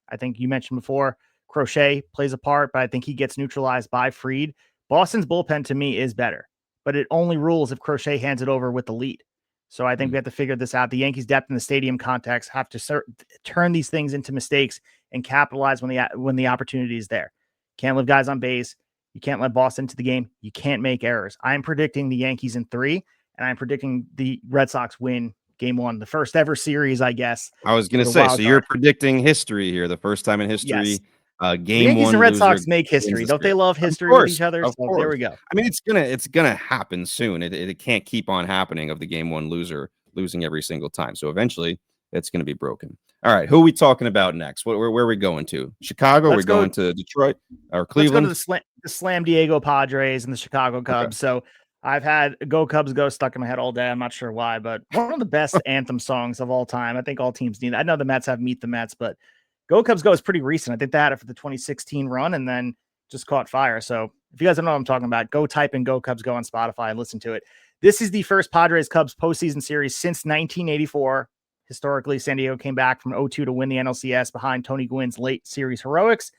I think you mentioned before, Crochet plays a part, but I think he gets neutralized by Fried. Boston's bullpen to me is better, but it only rules if Crochet hands it over with the lead. So I think we have to figure this out. The Yankees' depth in the stadium context have to turn these things into mistakes and capitalize when the opportunity is there. Can't leave guys on base. You can't let Boston into the game. You can't make errors. I am predicting the Yankees in 3, and I'm predicting the Red Sox win Game 1, the first ever series, I guess. I was going to say, so you're predicting history here, the first time in history. Yes. Game the Yankees 1 and Red loser Sox make history. Don't they love history with each other? Of So course. There we go. I mean, it's gonna happen soon. It can't keep on happening of the Game 1 loser losing every single time. So eventually, it's going to be broken. All right, who are we talking about next? Where are we going to? Chicago? We're going to Detroit or Cleveland? Let's go to the Slam Diego Padres and the Chicago Cubs. Okay. So I've had Go Cubs Go stuck in my head all day. I'm not sure why, but one of the best anthem songs of all time. I think all teams need it. I know the Mets have Meet the Mets, but Go Cubs Go is pretty recent. I think they had it for the 2016 run and then just caught fire. So if you guys don't know what I'm talking about, go type in Go Cubs Go on Spotify and listen to it. This is the first Padres Cubs postseason series since 1984. Historically, San Diego came back from 0-2 to win the NLCS behind Tony Gwynn's late series heroics.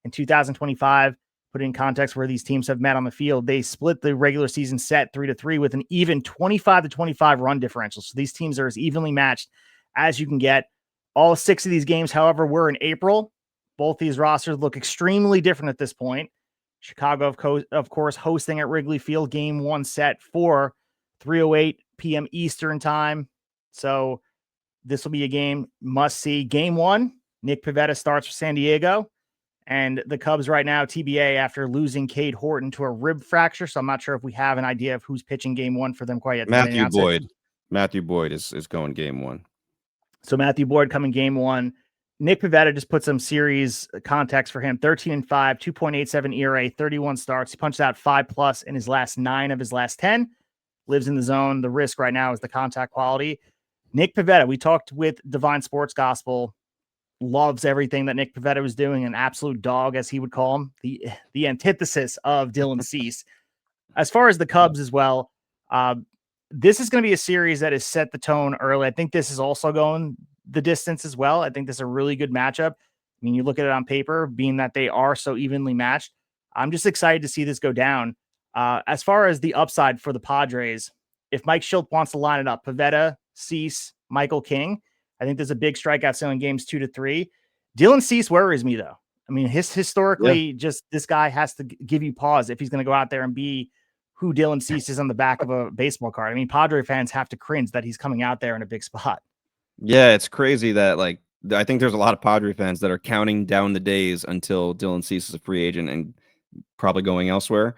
In 2025, put in context where these teams have met on the field, they split the regular season set 3-3 with an even 25-25 run differential. So these teams are as evenly matched as you can get. All 6 of these games, however, were in April. Both these rosters look extremely different at this point. Chicago, of course, hosting at Wrigley Field, Game 1 set for 3:08 p.m. Eastern time. So this will be a game must see. Game 1, Nick Pivetta starts for San Diego. And the Cubs right now, TBA, after losing Cade Horton to a rib fracture. So I'm not sure if we have an idea of who's pitching Game 1 for them quite yet. Matthew Boyd. Matthew Boyd is going Game 1. So Matthew Boyd coming Game 1. Nick Pivetta, just put some series context for him. 13-5, 2.87 ERA, 31 starts. He punched out 5+ in his last 9 of his last 10. Lives in the zone. The risk right now is the contact quality. Nick Pivetta, we talked with Divine Sports Gospel, loves everything that Nick Pivetta was doing, an absolute dog, as he would call him, the antithesis of Dylan Cease. As far as the Cubs as well, this is going to be a series that has set the tone early. I think this is also going the distance as well. I think this is a really good matchup. I mean, you look at it on paper, being that they are so evenly matched. I'm just excited to see this go down. As far as the upside for the Padres, if Mike Schilt wants to line it up, Pivetta, Cease, Michael King, I think there's a big strikeout ceiling games 2-3. Dylan Cease worries me though. I mean, historically, just this guy has to give you pause if he's going to go out there and be who Dylan Cease is on the back of a baseball card. I mean, Padre fans have to cringe that he's coming out there in a big spot. Yeah, it's crazy that I think there's a lot of Padre fans that are counting down the days until Dylan Cease is a free agent and probably going elsewhere.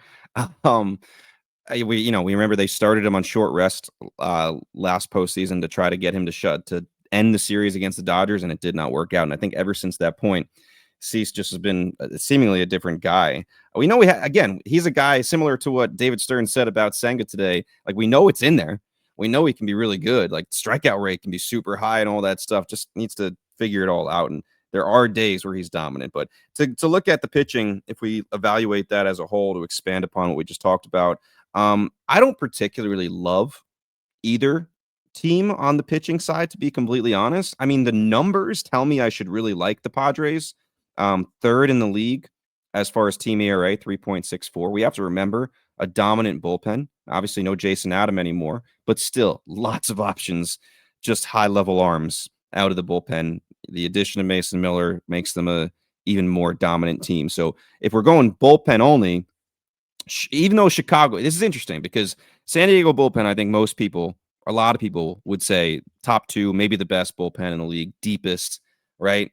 We remember they started him on short rest last postseason to try to get him to end the series against the Dodgers, and it did not work out. And I think ever since that point, Cease just has been seemingly a different guy. We know he's a guy similar to what David Stern said about Senga today. Like, we know it's in there. We know he can be really good. Like, strikeout rate can be super high and all that stuff. Just needs to figure it all out. And there are days where he's dominant. But to look at the pitching, if we evaluate that as a whole, to expand upon what we just talked about, I don't particularly love either team on the pitching side, to be completely honest. I mean, the numbers tell me I should really like the Padres. 3rd in the league as far as team ERA, 3.64. We have to remember a dominant bullpen. Obviously, no Jason Adam anymore, but still lots of options, just high-level arms out of the bullpen. The addition of Mason Miller makes them a even more dominant team. So if we're going bullpen only, even though Chicago, this is interesting because San Diego bullpen, I think a lot of people would say top 2, maybe the best bullpen in the league, deepest, right?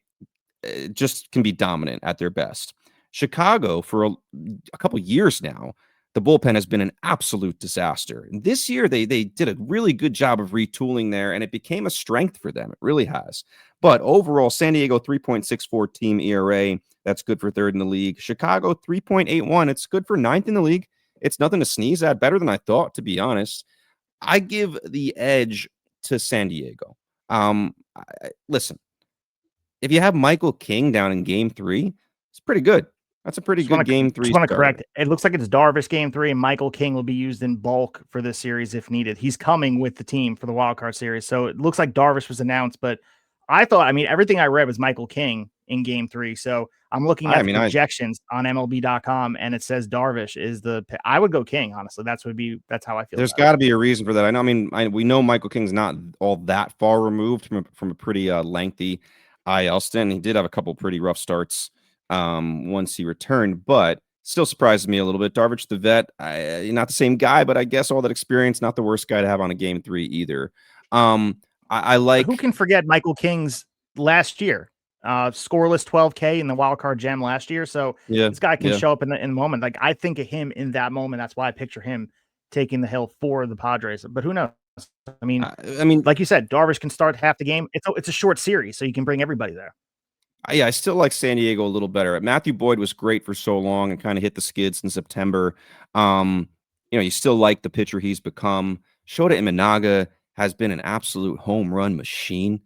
It just can be dominant at their best. Chicago, for a couple years now, the bullpen has been an absolute disaster. And this year, they did a really good job of retooling there, and it became a strength for them. It really has. But overall, San Diego 3.64 team ERA. That's good for third in the league. Chicago 3.81. It's good for ninth in the league. It's nothing to sneeze at. Better than I thought, to be honest. I give the edge to San Diego. Listen, if you have Michael King down in game 3, it's pretty good. That's a pretty good game 3 Just want to starter. correct. It looks like it's Darvish game 3, and Michael King will be used in bulk for this series if needed. He's coming with the team for the wild card series. So it looks like Darvish was announced, but I thought, everything I read was Michael King in game 3. So I'm looking at the projections on MLB.com, and it says Darvish is I would go King, honestly. That's how I feel. There's got to be a reason for that. We know Michael King's not all that far removed from a pretty lengthy IL stint. He did have a couple pretty rough starts once he returned, but still surprises me a little bit. Darvish, the vet, not the same guy, but I guess all that experience, not the worst guy to have on a game 3 either. I like. Who can forget Michael King's last year? Scoreless 12K in the wild card gem last year. So this guy can show up in the moment. Like, I think of him in that moment. That's why I picture him taking the hill for the Padres. But who knows? I mean, like you said, Darvish can start half the game. It's a short series, so you can bring everybody there. I still like San Diego a little better. Matthew Boyd was great for so long and kind of hit the skids in September. You still like the pitcher he's become. Shota Imanaga has been an absolute home run machine.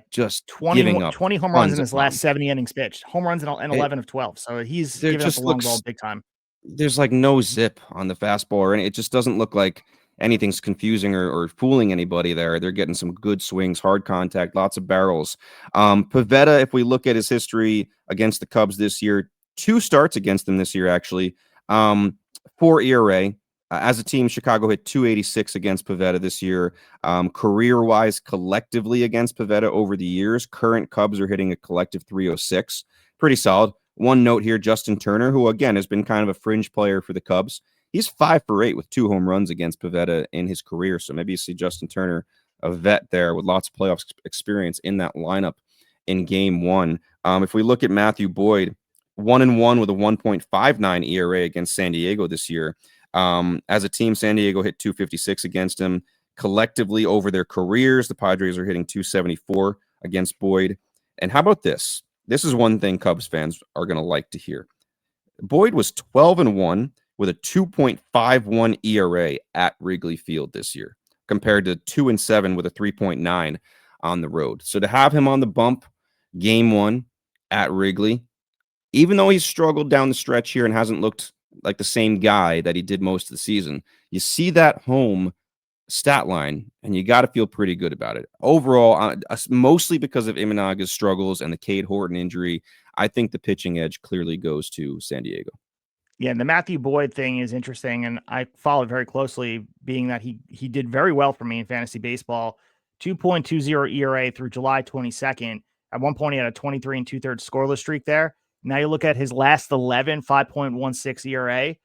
Just 20 home runs in his last 70 innings pitched. Home runs in 11 of 12. So he's giving us a long ball big time. There's like no zip on the fastball, and it just doesn't look like anything's confusing or fooling anybody there. They're getting some good swings, hard contact, lots of barrels. Pivetta, if we look at his history against the Cubs this year, 2 starts against them this year, actually. 4 ERA. As a team, Chicago hit 286 against Pivetta this year. Career-wise, collectively against Pivetta over the years, current Cubs are hitting a collective 306. Pretty solid. One note here, Justin Turner, who, again, has been kind of a fringe player for the Cubs. He's 5 for 8 with 2 home runs against Pivetta in his career. So maybe you see Justin Turner, a vet there with lots of playoff experience in that lineup in game 1. If we look at Matthew Boyd, 1-1 with a 1.59 ERA against San Diego this year. As a team, San Diego hit 256 against him. Collectively over their careers, the Padres are hitting 274 against Boyd. And how about this? This is one thing Cubs fans are going to like to hear. Boyd was 12-1 with a 2.51 ERA at Wrigley Field this year, compared to 2-7 with a 3.9 on the road. So to have him on the bump game 1 at Wrigley, even though he's struggled down the stretch here and hasn't looked like the same guy that he did most of the season, you see that home stat line, and you got to feel pretty good about it. Overall, mostly because of Imanaga's struggles and the Cade Horton injury, I think the pitching edge clearly goes to San Diego. Yeah, and the Matthew Boyd thing is interesting, and I follow it very closely, being that he did very well for me in fantasy baseball. 2.20 ERA through July 22nd. At one point, he had a 23 2/3 scoreless streak there. Now you look at his last 11, 5.16 ERA.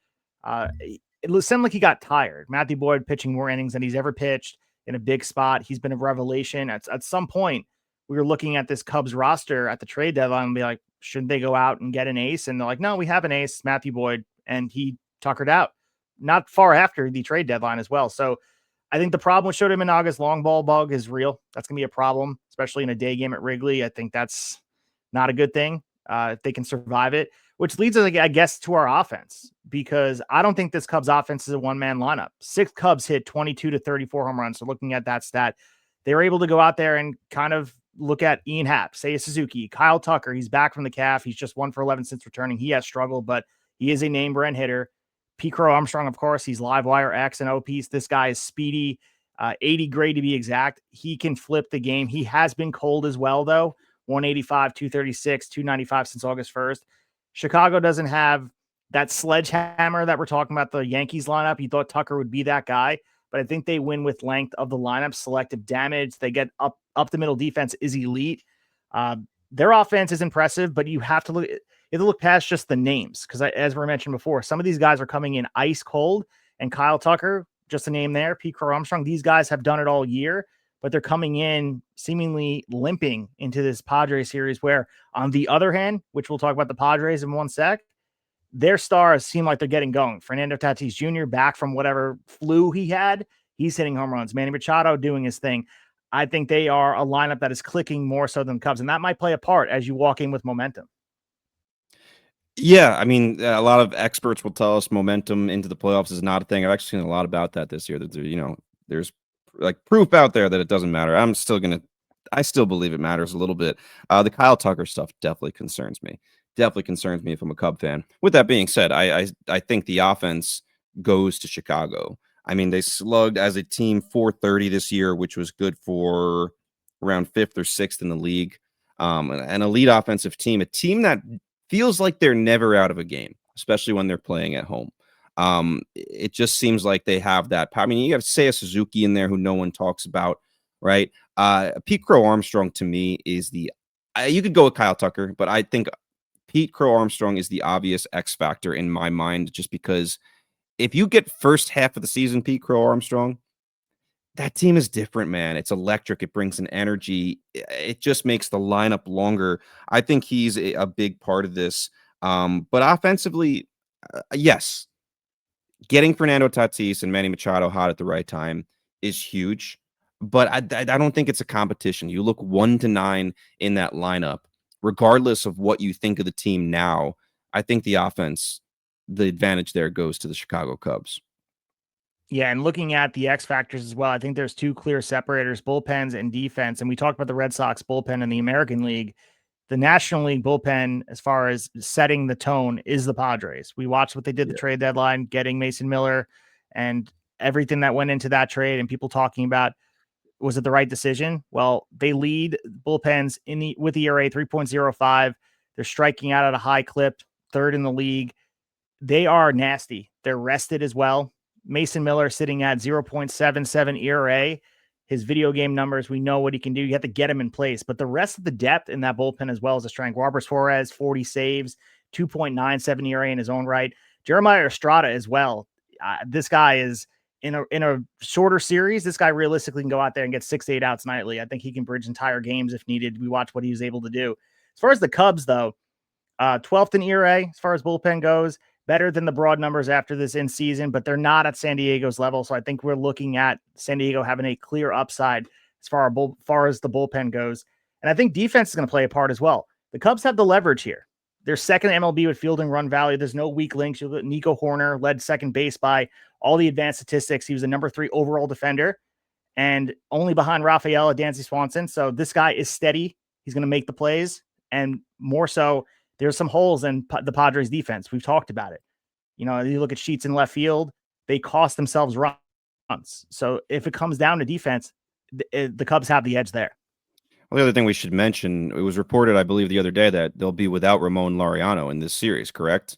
It seemed like he got tired. Matthew Boyd pitching more innings than he's ever pitched in a big spot. He's been a revelation. At some point, we were looking at this Cubs roster at the trade deadline and be like, shouldn't they go out and get an ace? And they're like, no, we have an ace, Matthew Boyd, and he tuckered out not far after the trade deadline as well. So I think the problem with Shota Imanaga's long ball bug is real. That's going to be a problem, especially in a day game at Wrigley. I think that's not a good thing if they can survive it, which leads us, I guess, to our offense, because I don't think this Cubs offense is a one-man lineup. 6 Cubs hit 22 to 34 home runs. So looking at that stat, they were able to go out there and kind of look at Ian Happ, Seiya Suzuki, Kyle Tucker. He's back from the calf. He's just 1 for 11 since returning. He has struggled, but he is a name brand hitter. P. Crow Armstrong, of course, he's live wire X and O piece. This guy is speedy, 80 grade to be exact. He can flip the game. He has been cold as well, though. 185, 236, 295 since August 1st. Chicago doesn't have that sledgehammer that we're talking about, the Yankees lineup. You thought Tucker would be that guy, but I think they win with length of the lineup, selective damage. They get up the middle defense is elite. Their offense is impressive, but you have to look past just the names, because as we mentioned before, some of these guys are coming in ice cold, and Kyle Tucker, just a name there, Pete Crow Armstrong, these guys have done it all year, but they're coming in seemingly limping into this Padres series, where on the other hand, which we'll talk about the Padres in one sec, their stars seem like they're getting going. Fernando Tatis Jr. back from whatever flu he had. He's hitting home runs. Manny Machado doing his thing. I think they are a lineup that is clicking more so than the Cubs, and that might play a part as you walk in with momentum. Yeah, I mean, a lot of experts will tell us momentum into the playoffs is not a thing. I've actually seen a lot about that this year. That there's like proof out there that it doesn't matter. I still believe it matters a little bit. The Kyle Tucker stuff definitely concerns me. Definitely concerns me if I'm a Cub fan. With that being said, I think the offense goes to Chicago. I mean, they slugged as a team 430 this year, which was good for around 5th or 6th in the league. An elite offensive team, a team that feels like they're never out of a game, especially when they're playing at home. It just seems like they have that. I mean, you have Seiya Suzuki in there who no one talks about, right? Pete Crow Armstrong to me is you could go with Kyle Tucker, but I think Pete Crow Armstrong is the obvious X factor in my mind, just because if you get first half of the season, Pete Crow Armstrong, that team is different, man. It's electric. It brings an energy. It just makes the lineup longer. I think he's a big part of this. But offensively, yes, getting Fernando Tatis and Manny Machado hot at the right time is huge. But I don't think it's a competition. You look 1-9 in that lineup, regardless of what you think of the team now. I think the offense, the advantage there goes to the Chicago Cubs. Yeah, and looking at the X factors as well, I think there's two clear separators, bullpens and defense. And we talked about the Red Sox bullpen in the American League. The National League bullpen, as far as setting the tone, is the Padres. We watched what they did the trade deadline, getting Mason Miller and everything that went into that trade, and people talking about, was it the right decision? Well, they lead bullpens with ERA 3.05. They're striking out at a high clip, 3rd in the league. They are nasty. They're rested as well. Mason Miller sitting at 0.77 ERA. His video game numbers, we know what he can do. You have to get him in place. But the rest of the depth in that bullpen as well is a strength. Robert Suarez, 40 saves, 2.97 ERA in his own right. Jeremiah Estrada as well. This guy is in a shorter series. This guy realistically can go out there and get 6-8 outs nightly. I think he can bridge entire games if needed. We watch what he was able to do. As far as the Cubs, though, 12th in ERA as far as bullpen goes. Better than the broad numbers after this in season, but they're not at San Diego's level. So I think we're looking at San Diego having a clear upside as far as the bullpen goes. And I think defense is going to play a part as well. The Cubs have the leverage here. They're second MLB with fielding run value. There's no weak links. Nico Horner led second base by all the advanced statistics. He was a number 3 overall defender and only behind Rafael Dansby Swanson. So this guy is steady. He's going to make the plays, and more so, there's some holes in the Padres defense. We've talked about it. You look at Sheets in left field, they cost themselves runs. So if it comes down to defense, the Cubs have the edge there. Well, the other thing we should mention, it was reported, I believe, the other day that they'll be without Ramon Laureano in this series, correct?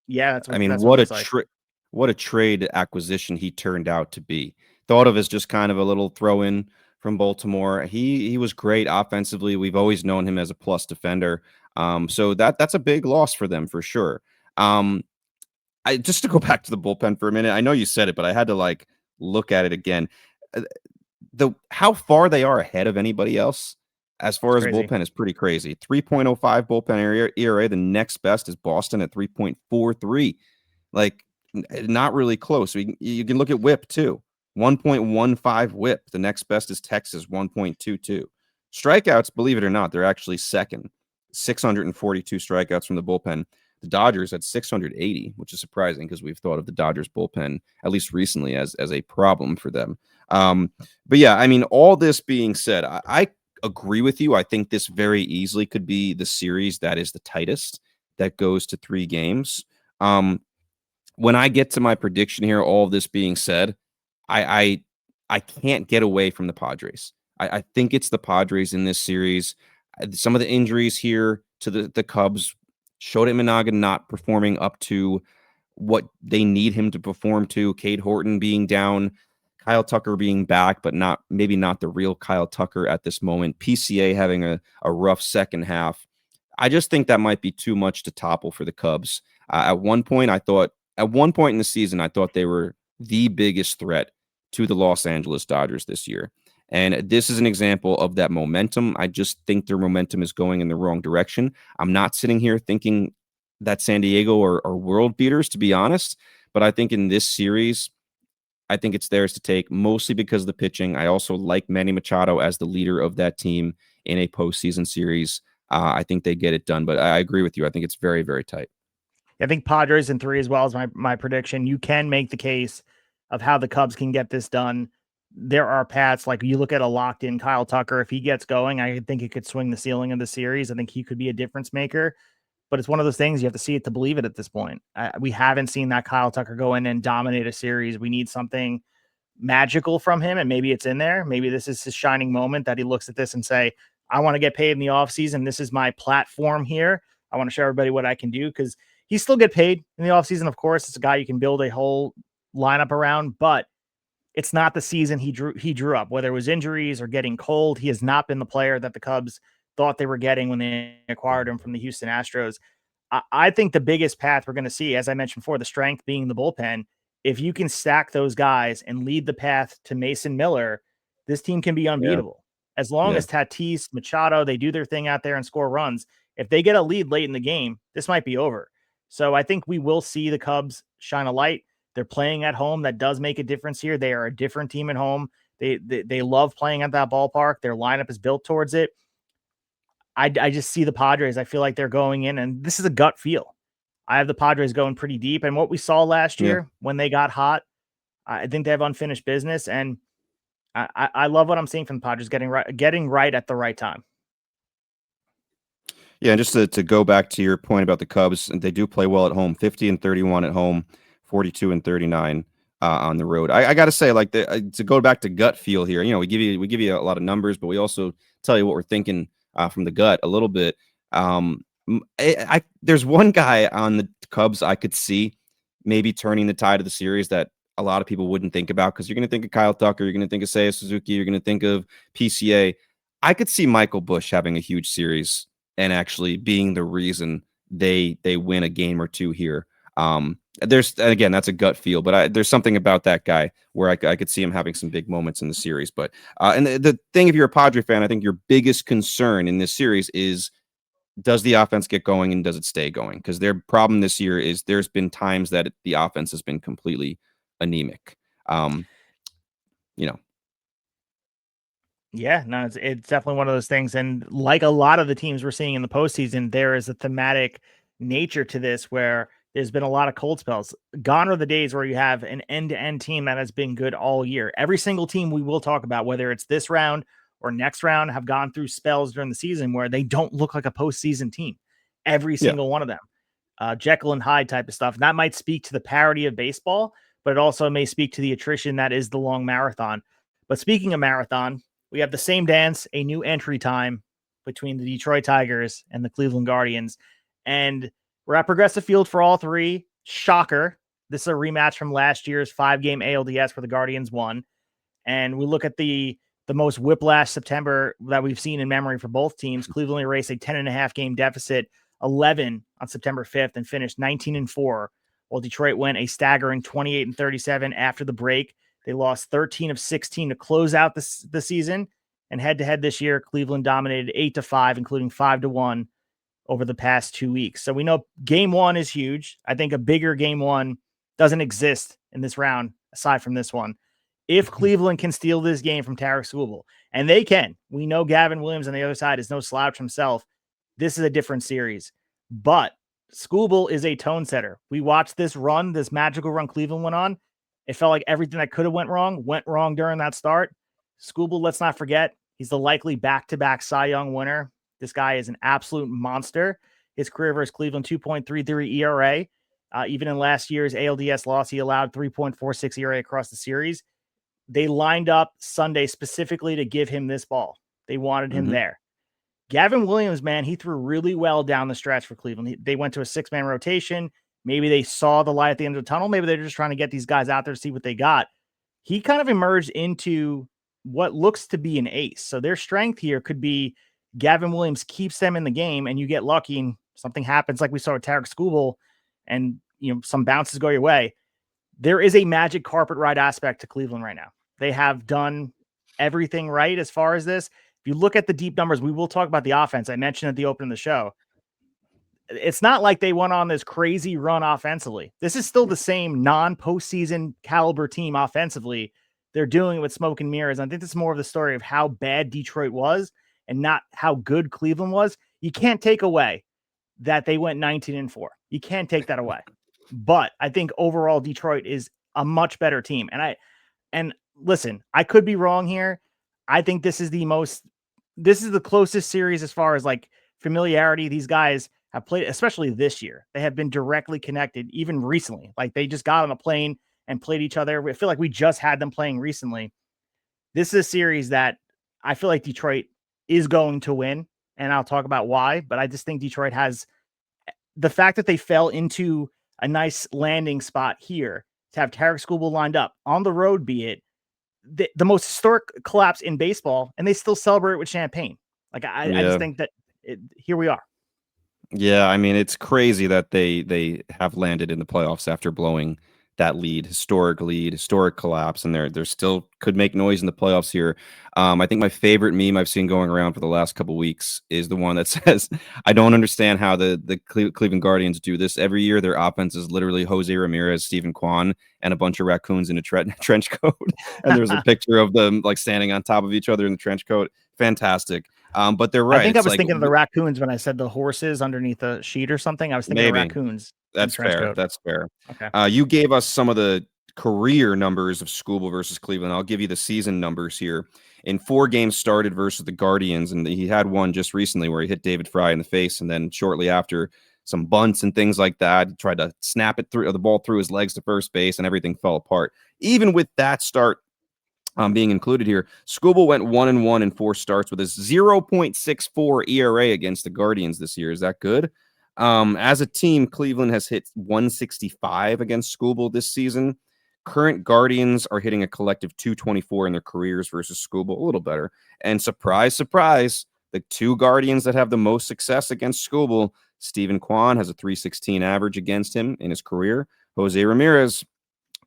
Yeah, that's what, I mean, that's what a trade acquisition he turned out to be. Thought of as just kind of a little throw-in from Baltimore. He was great offensively. We've always known him as a plus defender. So that's a big loss for them for sure. Just to go back to the bullpen for a minute, I know you said it, but I had to look at it again. How far they are ahead of anybody else as far as bullpen is pretty crazy. 3.05 bullpen ERA. The next best is Boston at 3.43. Not really close. You can look at WHIP too. 1.15 WHIP. The next best is Texas, 1.22. Strikeouts, believe it or not, they're actually second. 642 strikeouts from the bullpen. The Dodgers at 680, which is surprising because we've thought of the Dodgers bullpen, at least recently, as a problem for them. But yeah, I mean, all this being said, I agree with you. I think this very easily could be the series that is the tightest, that goes to 3 games. When I get to my prediction here, all of this being said, I can't get away from the Padres. I think it's the Padres in this series. Some of the injuries here to the Cubs, Shota Imanaga not performing up to what they need him to perform to, Cade Horton being down, Kyle Tucker being back, but maybe not the real Kyle Tucker at this moment, PCA having a rough second half. I just think that might be too much to topple for the Cubs. At one point in the season, I thought they were the biggest threat to the Los Angeles Dodgers this year. And this is an example of that momentum. I just think their momentum is going in the wrong direction. I'm not sitting here thinking that San Diego are world beaters, to be honest. But I think in this series, I think it's theirs to take, mostly because of the pitching. I also like Manny Machado as the leader of that team in a postseason series. I think they get it done, but I agree with you. I think it's very, very tight. I think Padres in 3 as well as my prediction. You can make the case of how the Cubs can get this done. There are paths, like you look at a locked in Kyle Tucker. If he gets going, I think he could swing the ceiling of the series. I think he could be a difference maker. But it's one of those things you have to see it to believe it at this point. We haven't seen that Kyle Tucker go in and dominate a series. We need something magical from him, and maybe it's in there. Maybe this is his shining moment that he looks at this and say, I want to get paid in the offseason. This is my platform here. I want to show everybody what I can do, because he still get paid in the offseason. Of course, it's a guy you can build a whole lineup around, but it's not the season he drew up. Whether it was injuries or getting cold, he has not been the player that the Cubs thought they were getting when they acquired him from the Houston Astros. I think the biggest path we're going to see, as I mentioned before, the strength being the bullpen. If you can stack those guys and lead the path to Mason Miller, this team can be unbeatable. As long as Tatis, Machado, they do their thing out there and score runs. If they get a lead late in the game, this might be over. So I think we will see the Cubs shine a light. They're playing at home. That does make a difference here. They are a different team at home. They love playing at that ballpark. Their lineup is built towards it. I just see the Padres. I feel like they're going in, and this is a gut feel. I have the Padres going pretty deep. And what we saw last year when they got hot, I think they have unfinished business. And I love what I'm seeing from the Padres getting right at the right time. Yeah, and just to go back to your point about the Cubs, they do play well at home, 50-31 at home, 42-39 on the road. I got to say, like, to go back to gut feel here, we give you a lot of numbers, but we also tell you what we're thinking from the gut a little bit. There's one guy on the Cubs I could see maybe turning the tide of the series that a lot of people wouldn't think about, because you're going to think of Kyle Tucker, you're going to think of Seiya Suzuki, you're going to think of PCA. I could see Michael Busch having a huge series and actually being the reason they win a game or two here. Again, that's a gut feel, but there's something about that guy where I could see him having some big moments in the series. But and the thing, if you're a Padre fan, I think your biggest concern in this series is, does the offense get going and does it stay going? Because their problem this year is there's been times that the offense has been completely anemic. Yeah, no, it's definitely one of those things. And like a lot of the teams we're seeing in the postseason, there is a thematic nature to this where there's been a lot of cold spells. Gone are the days where you have an end-to-end team that has been good all year. Every single team we will talk about, whether it's this round or next round, have gone through spells during the season where they don't look like a postseason team. Every single one of them. Jekyll and Hyde type of stuff. And that might speak to the parity of baseball, but it also may speak to the attrition that is the long marathon. But speaking of marathon, we have the same dance, a new entry time between the Detroit Tigers and the Cleveland Guardians. And we're at Progressive Field for all three. Shocker. This is a rematch from last year's 5-game ALDS where the Guardians won. And we look at the most whiplash September that we've seen in memory for both teams. Cleveland erased a 10.5 game deficit, 11 on September 5th, and finished 19-4, while Detroit went a staggering 28-37 after the break. They lost 13 of 16 to close out the season. And head-to-head this year, Cleveland dominated 8-5, including 5-1 over the past 2 weeks. So we know game one is huge. I think a bigger game one doesn't exist in this round, aside from this one. If Cleveland can steal this game from Tarik Skubal, and they can, we know Gavin Williams on the other side is no slouch himself. This is a different series. But Skubal is a tone setter. We watched this magical run Cleveland went on. It felt like everything that could have went wrong during that start. Skubal, let's not forget, he's the likely back-to-back Cy Young winner. This guy is an absolute monster. His career versus Cleveland, 2.33 ERA. Even in last year's ALDS loss, he allowed 3.46 ERA across the series. They lined up Sunday specifically to give him this ball. They wanted him there. Gavin Williams, man, he threw really well down the stretch for Cleveland. They went to a 6-man rotation. Maybe they saw the light at the end of the tunnel. Maybe they're just trying to get these guys out there to see what they got. He kind of emerged into what looks to be an ace. So their strength here could be Gavin Williams keeps them in the game, and you get lucky and something happens like we saw with Tarik Skubal, and some bounces go your way. There is a magic carpet ride aspect to Cleveland right now. They have done everything right as far as this. If you look at the deep numbers, we will talk about the offense. I mentioned at the open of the show. it's not like they went on this crazy run offensively. This is still the same non-postseason caliber team offensively. They're doing it with smoke and mirrors. I think this is more of the story of how bad Detroit was and not how good Cleveland was. You can't take away that they went 19-4. You can't take that away. But I think overall Detroit is a much better team. And listen, I could be wrong here. I think this is the closest series as far as like familiarity these guys have played, especially this year. They have been directly connected even recently. Like they just got on a plane and played each other. I feel like we just had them playing recently. This is a series that I feel like Detroit is going to win, and I'll talk about why, but I just think Detroit has the fact that they fell into a nice landing spot here to have Tarik Skubal lined up on the road, be it the most historic collapse in baseball, and they still celebrate it with champagne. Like I just think that here we are. Yeah, I mean, it's crazy that they have landed in the playoffs after blowing that historic collapse, and they're still could make noise in the playoffs here. I think my favorite meme I've seen going around for the last couple weeks is the one that says, "I don't understand how the Cleveland Guardians do this every year. Their offense is literally Jose Ramirez, Stephen Kwan, and a bunch of raccoons in a trench coat." And there's a picture of them like standing on top of each other in the trench coat. Fantastic. But they're right. I think I was thinking of the raccoons when I said the horses underneath the sheet or something. I was thinking of raccoons. That's fair. That's fair. Okay. You gave us some of the career numbers of Skubal versus Cleveland. I'll give you the season numbers here. In 4 games started versus the Guardians, and he had one just recently where he hit David Fry in the face, and then shortly after some bunts and things like that, he tried to snap it through the ball through his legs to first base, and everything fell apart. Even with that start being included here, Skubal went 1-1 in 4 starts with a 0.64 ERA against the Guardians this year. Is that good? As a team, Cleveland has hit 165 against Skubal this season. Current Guardians are hitting a collective 224 in their careers versus Skubal, a little better. And surprise, surprise, the 2 Guardians that have the most success against Skubal, Stephen Kwan has a 316 average against him in his career. Jose Ramirez,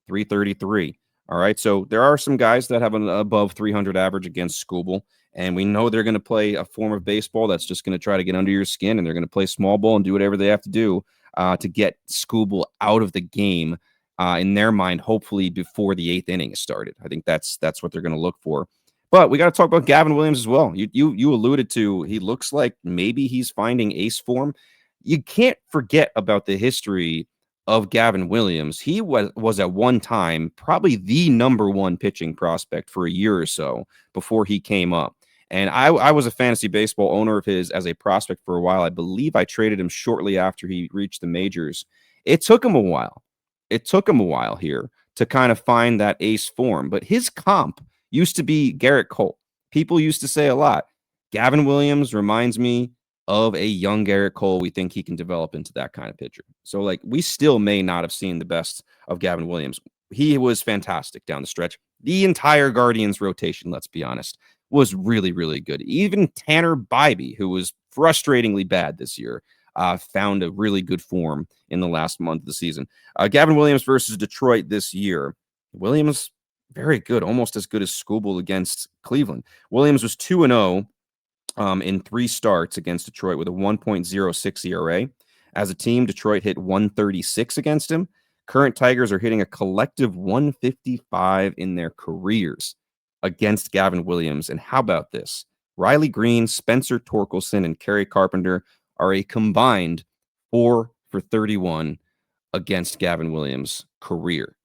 333. All right, so there are some guys that have an above 300 average against Skubal, and we know they're going to play a form of baseball that's just going to try to get under your skin, and they're going to play small ball and do whatever they have to do to get Skubal out of the game in their mind, hopefully before the 8th inning is started. I think that's what they're going to look for. But we got to talk about Gavin Williams as well. You alluded to he looks like maybe he's finding ace form. You can't forget about the history of Gavin Williams. He was at one time probably the number 1 pitching prospect for a year or so before he came up. And I was a fantasy baseball owner of his as a prospect for a while. I believe I traded him shortly after he reached the majors. It took him a while. Here to kind of find that ace form. But his comp used to be Garrett Cole. People used to say a lot. Gavin Williams reminds me of a young Garrett Cole. We think he can develop into that kind of pitcher. So, like, we still may not have seen the best of Gavin Williams. He was fantastic down the stretch. The entire Guardians rotation, let's be honest, was really, really good. Even Tanner Bybee, who was frustratingly bad this year, found a really good form in the last month of the season. Gavin Williams versus Detroit this year. Williams, very good, almost as good as Skubal against Cleveland. Williams was 2-0 in 3 starts against Detroit with a 1.06 ERA. As a team, Detroit hit 136 against him. Current Tigers are hitting a collective 155 in their careers against Gavin Williams. And how about this? Riley Green, Spencer Torkelson, and Kerry Carpenter are a combined 4 for 31 against Gavin Williams' career.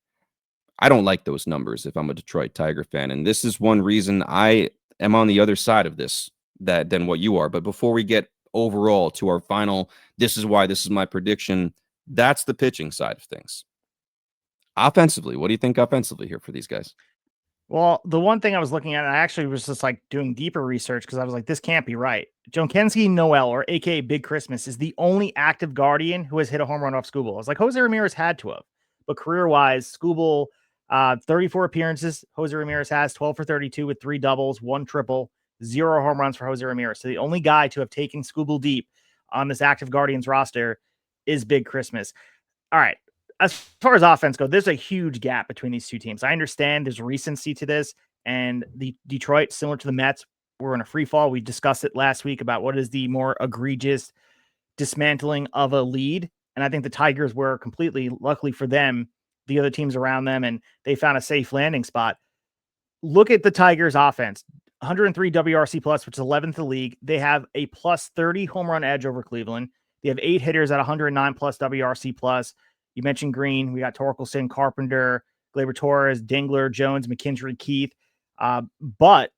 I don't like those numbers if I'm a Detroit Tiger fan. And this is one reason I am on the other side of this than what you are. But before we get overall to our final, this is why this is my prediction, that's the pitching side of things. Offensively, what do you think offensively here for these guys? Well, the one thing I was looking at, I actually was just like doing deeper research because I was like, this can't be right. Jhonkensy Noel, or AKA Big Christmas, is the only active Guardian who has hit a home run off Skubal. It's like Jose Ramirez had to have, but career-wise, Skubal, 34 appearances. Jose Ramirez has 12 for 32 with 3 doubles, 1 triple, 0 home runs for Jose Ramirez. So the only guy to have taken Skubal deep on this active Guardians roster is Big Christmas. All right. As far as offense goes, there's a huge gap between these 2 teams. I understand there's recency to this, and the Detroit, similar to the Mets, we're in a free fall. We discussed it last week about what is the more egregious dismantling of a lead. And I think the Tigers were completely, luckily for them, the other teams around them, and they found a safe landing spot. Look at the Tigers offense, 103 WRC plus, which is 11th in the league. They have a plus 30 home run edge over Cleveland. They have 8 hitters at 109 plus WRC plus. You mentioned Green. We got Torkelson, Carpenter, Gleyber Torres, Dingler, Jones, McKinstry, Keith. But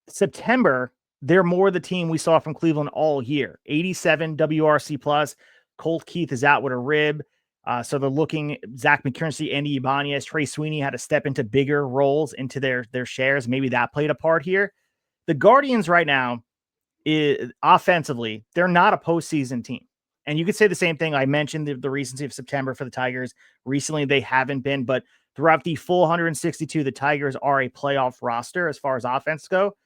September, they're more the team we saw from Cleveland all year. 87 WRC plus. Colt Keith is out with a rib. So they're looking Zach McKinstry, Andy Ibanez, Trey Sweeney had to step into bigger roles into their shares. Maybe that played a part here. The Guardians right now, offensively, they're not a postseason team. And you could say the same thing. I mentioned the recency of September for the Tigers. Recently, they haven't been, but throughout the full 162, the Tigers are a playoff roster as far as offense go.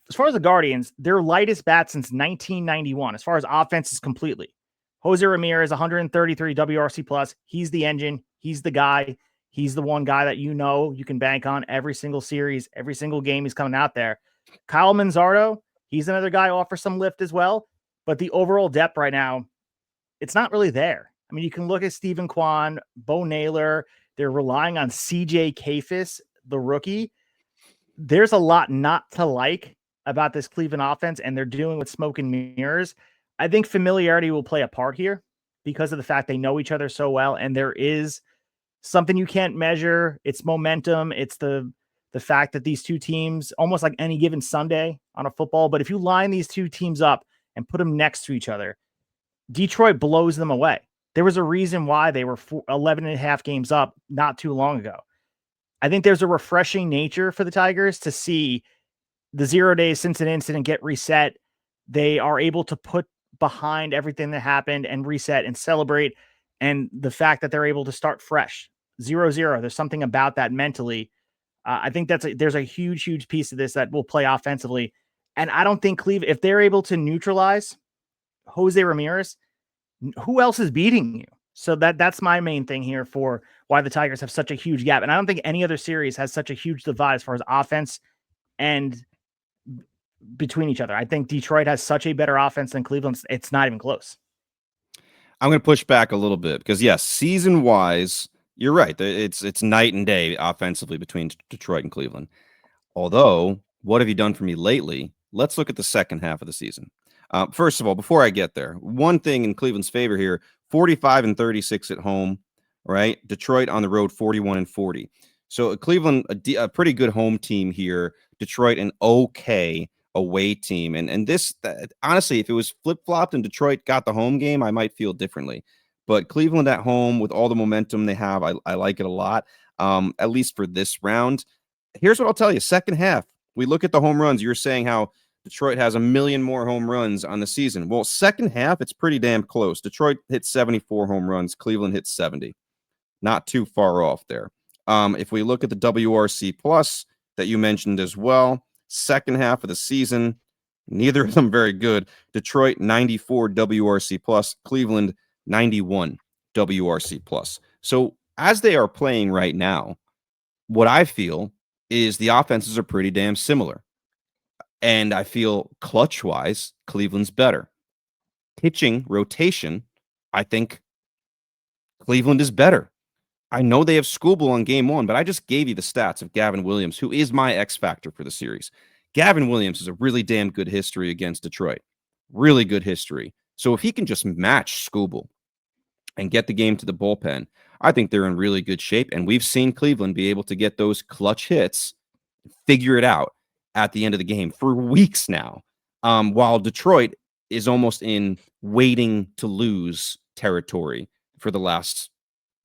As far as the Guardians, their lightest bat since 1991, as far as offense is completely. Jose Ramirez, 133 WRC plus. He's the engine. He's the guy. He's the one guy that you can bank on every single series, every single game he's coming out there. Kyle Manzardo, he's another guy who offers some lift as well. But the overall depth right now, it's not really there. I mean, you can look at Stephen Kwan, Bo Naylor. They're relying on CJ Kafis, the rookie. There's a lot not to like about this Cleveland offense, and they're dealing with smoke and mirrors. I think familiarity will play a part here because of the fact they know each other so well, and there is something you can't measure. It's momentum. It's the fact that these two teams, almost like any given Sunday on a football, but if you line these two teams up and put them next to each other, Detroit blows them away. There was a reason why they were 11 and a half games up not too long ago. I think there's a refreshing nature for the Tigers to see the 0 days since an incident get reset. They are able to put behind everything that happened and reset and celebrate. And the fact that they're able to start fresh 0-0, there's something about that mentally. I think there's a huge, huge piece of this that will play offensively. And I don't think Cleveland, if they're able to neutralize Jose Ramirez, who else is beating you? So that's my main thing here for why the Tigers have such a huge gap. And I don't think any other series has such a huge divide as far as offense and between each other. I think Detroit has such a better offense than Cleveland. It's not even close. I'm going to push back a little bit because, yes, season-wise, you're right. It's night and day offensively between Detroit and Cleveland. Although, what have you done for me lately? Let's look at the second half of the season. First of all, before I get there, one thing in Cleveland's favor here, 45 and 36 at home, right? Detroit on the road, 41 and 40. So Cleveland, a pretty good home team here. Detroit, an okay away team. And this, honestly, if it was flip-flopped and Detroit got the home game, I might feel differently. But Cleveland at home with all the momentum they have, I like it a lot, at least for this round. Here's what I'll tell you. Second half, we look at the home runs. You're saying how Detroit has 1 million more home runs on the season. Well, second half, it's pretty damn close. Detroit hit 74 home runs. Cleveland hit 70. Not too far off there. If we look at the WRC plus that you mentioned as well, second half of the season, neither of them very good. Detroit, 94 WRC plus. Cleveland, 91 WRC plus. So as they are playing right now, what I feel is the offenses are pretty damn similar. And I feel clutch-wise, Cleveland's better. Pitching rotation, I think Cleveland is better. I know they have Skubal on game one, but I just gave you the stats of Gavin Williams, who is my X factor for the series. Gavin Williams has a really damn good history against Detroit. Really good history. So if he can just match Skubal and get the game to the bullpen, I think they're in really good shape. And we've seen Cleveland be able to get those clutch hits, figure it out at the end of the game for weeks now, while Detroit is almost in waiting to lose territory for the last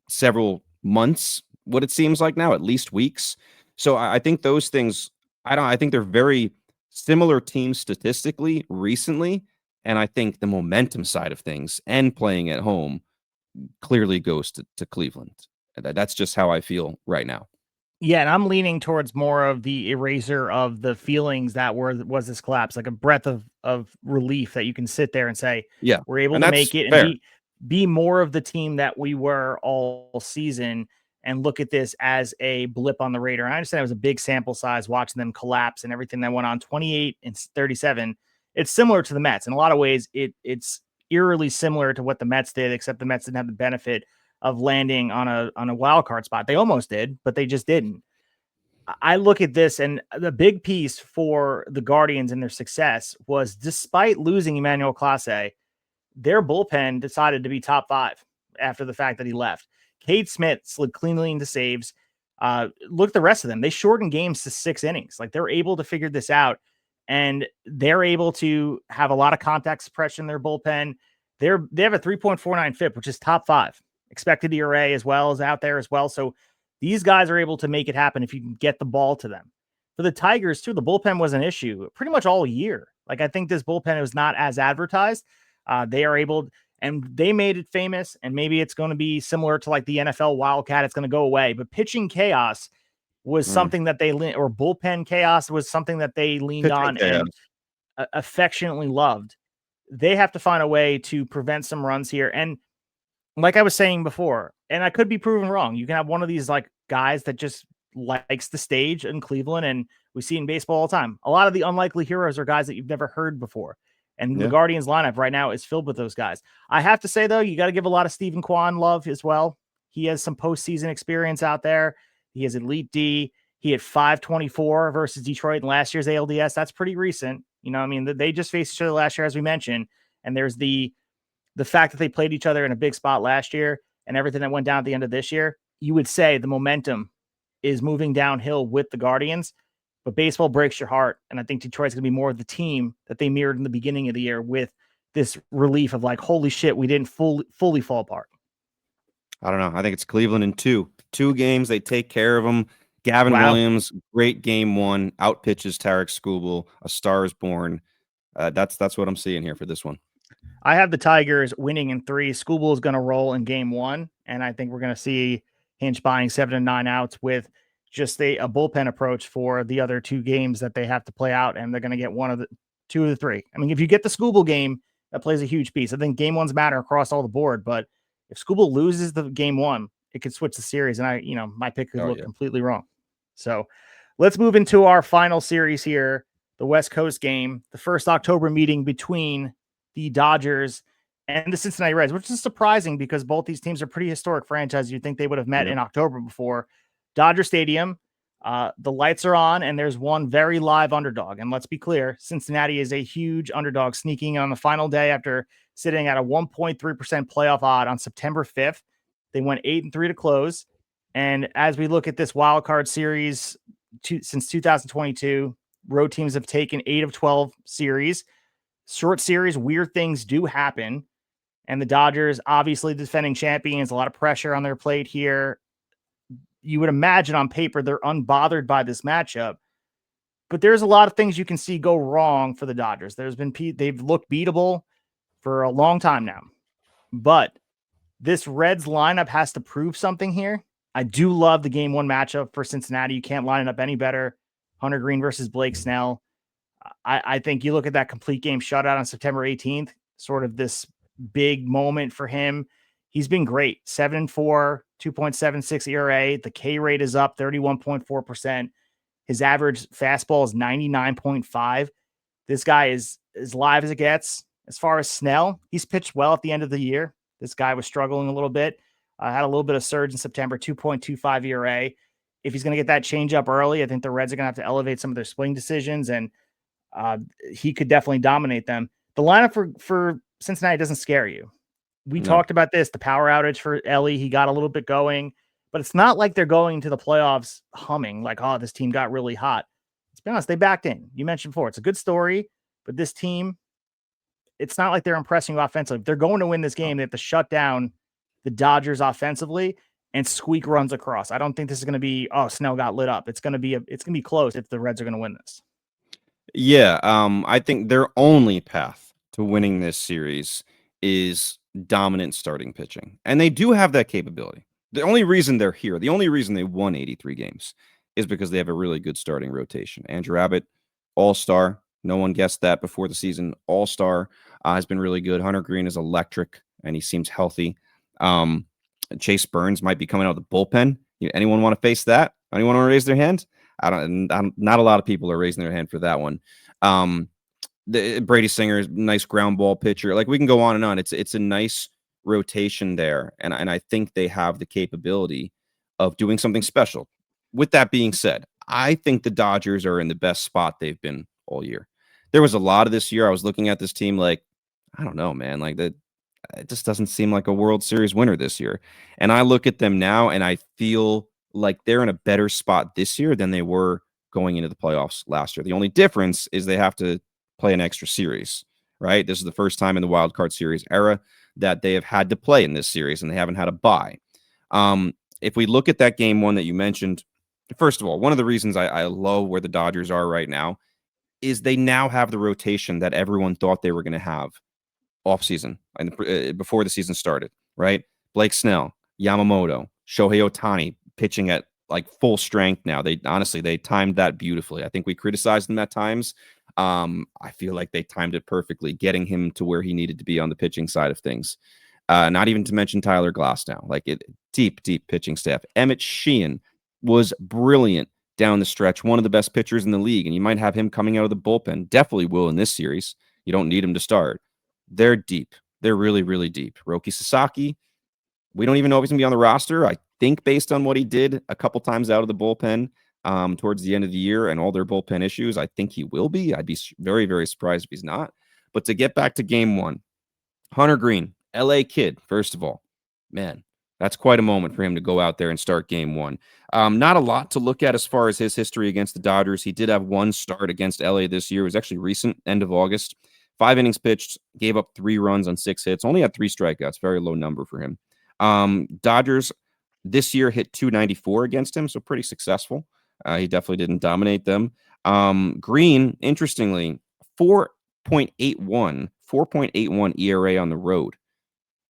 several months, what it seems like now, at least weeks. So I think those things, I think they're very similar teams statistically recently, and I think the momentum side of things and playing at home clearly goes to Cleveland. That's just how I feel right now. Yeah, and I'm leaning towards more of the eraser of the feelings that was this collapse, like a breath of relief that you can sit there and say, yeah, we're able to make it fair. and be more of the team that we were all season and look at this as a blip on the radar. And I understand it was a big sample size watching them collapse and everything that went on. 28 and 37. It's similar to the Mets. In a lot of ways, it's eerily similar to what the Mets did, except the Mets didn't have the benefit of landing on a wild card spot. They almost did, but they just didn't. I look at this, and the big piece for the Guardians and their success was, despite losing Emmanuel Clase, their bullpen decided to be top 5 after the fact that he left. Cade Smith slid cleanly into saves. Look at the rest of them. They shortened games to 6 innings. Like, they're able to figure this out, and they're able to have a lot of contact suppression in their bullpen. They have a 3.49 FIP, which is top 5. Expected ERA as well is out there as well. So these guys are able to make it happen if you can get the ball to them. For the Tigers, too, the bullpen was an issue pretty much all year. Like, I think this bullpen was not as advertised. They are able, and they made it famous, and maybe it's going to be similar to like the NFL Wildcat. It's going to go away, but pitching chaos was something that or bullpen chaos was something that they leaned on and affectionately loved. They have to find a way to prevent some runs here. And like I was saying before, and I could be proven wrong, you can have one of these like guys that just likes the stage in Cleveland, and we see in baseball all the time. A lot of the unlikely heroes are guys that you've never heard before. And the Guardians lineup right now is filled with those guys. I have to say, though, you got to give a lot of Stephen Kwan love as well. He has some postseason experience out there. He has elite D. He had 524 versus Detroit in last year's ALDS. That's pretty recent. You know, I mean, they just faced each other last year, as we mentioned. And there's the fact that they played each other in a big spot last year and everything that went down at the end of this year. You would say the momentum is moving downhill with the Guardians. But baseball breaks your heart, and I think Detroit's going to be more of the team that they mirrored in the beginning of the year with this relief of like, holy shit, we didn't fully fall apart. I don't know. I think it's Cleveland in 2 games. They take care of them. Gavin Williams, great game 1, outpitches Tarik Skubal. A star is born. That's what I'm seeing here for this one. I have the Tigers winning in 3. Skubal is going to roll in game 1, and I think we're going to see Hinch buying 7 and 9 outs with just a bullpen approach for the other 2 games that they have to play out, and they're going to get 2 of the 3. I mean, if you get the Skubal game, that plays a huge piece. I think game 1s matter across all the board, but if Skubal loses the game 1, it could switch the series, and my pick could look completely wrong. So let's move into our final series here, the West Coast game, the first October meeting between the Dodgers and the Cincinnati Reds, which is surprising because both these teams are pretty historic franchises. You'd think they would have met in October before. Dodger Stadium, the lights are on, and there's one very live underdog. And let's be clear, Cincinnati is a huge underdog, sneaking on the final day after sitting at a 1.3% playoff odd on September 5th. They went 8-3 to close. And as we look at this wild card series since 2022, road teams have taken 8 of 12 series. Short series, weird things do happen. And the Dodgers, obviously defending champions, a lot of pressure on their plate here. You would imagine on paper they're unbothered by this matchup, but there's a lot of things you can see go wrong for the Dodgers. They've looked beatable for a long time now, but this Reds lineup has to prove something here. I do love the game 1 matchup for Cincinnati. You can't line it up any better. Hunter Green versus Blake Snell. I think you look at that complete game shutout on September 18th, sort of this big moment for him. He's been great. 7-4, 2.76 ERA. The K rate is up 31.4%. His average fastball is 99.5. This guy is as live as it gets. As far as Snell, he's pitched well at the end of the year. This guy was struggling a little bit. Had a little bit of surge in September, 2.25 ERA. If he's going to get that change up early, I think the Reds are going to have to elevate some of their swing decisions, and he could definitely dominate them. The lineup for Cincinnati doesn't scare you. We talked about this, the power outage for Ellie. He got a little bit going, but it's not like they're going to the playoffs humming like, oh, this team got really hot. Let's be honest, they backed in. You mentioned before, it's a good story, but this team, it's not like they're impressing you offensively. If they're going to win this game, they have to shut down the Dodgers offensively and squeak runs across. I don't think this is going to be, oh, Snell got lit up. It's going to be close if the Reds are going to win this. Yeah, I think their only path to winning this series is dominant starting pitching. And they do have that capability. The only reason they're here, the only reason they won 83 games is because they have a really good starting rotation. Andrew Abbott, all-star. No one guessed that before the season. All-star has been really good. Hunter Green is electric, and he seems healthy. Chase Burns might be coming out of the bullpen. Anyone want to face that? Anyone want to raise their hand? Not a lot of people are raising their hand for that one. Brady Singer is nice ground ball pitcher. Like we can go on and on. It's a nice rotation there, and I think they have the capability of doing something special. With that being said, I think the Dodgers are in the best spot they've been all year. There was a lot of this year I was looking at this team like, I don't know, man, like that it just doesn't seem like a World Series winner this year. And I look at them now and I feel like they're in a better spot this year than they were going into the playoffs last year. The only difference is they have to play an extra series, right? This is the first time in the wild card series era that they have had to play in this series and they haven't had a bye. If we look at that game one that you mentioned, first of all, one of the reasons I love where the Dodgers are right now is they now have the rotation that everyone thought they were going to have off season and before the season started, right? Blake Snell, Yamamoto, Shohei Ohtani pitching at like full strength now. They timed that beautifully. I think we criticized them at times. I feel like they timed it perfectly, getting him to where he needed to be on the pitching side of things. Not even to mention Tyler Glasnow, like deep pitching staff. Emmett Sheehan was brilliant down the stretch, one of the best pitchers in the league, and you might have him coming out of the bullpen. Definitely will in this series. You don't need him to start. They're deep. They're really, really deep. Roki Sasaki, we don't even know if he's going to be on the roster. I think based on what he did a couple times out of the bullpen towards the end of the year and all their bullpen issues, I think he will be. I'd be very, very surprised if he's not. But to get back to game one, Hunter Green, LA kid, first of all, man, that's quite a moment for him to go out there and start game one. Not a lot to look at as far as his history against the Dodgers. He did have one start against LA this year. It was actually recent, end of August. 5 innings pitched, gave up 3 runs on 6 hits, only had 3 strikeouts, very low number for him. Dodgers this year hit .294 against him, so pretty successful. He definitely didn't dominate them. Green, interestingly, 4.81 ERA on the road.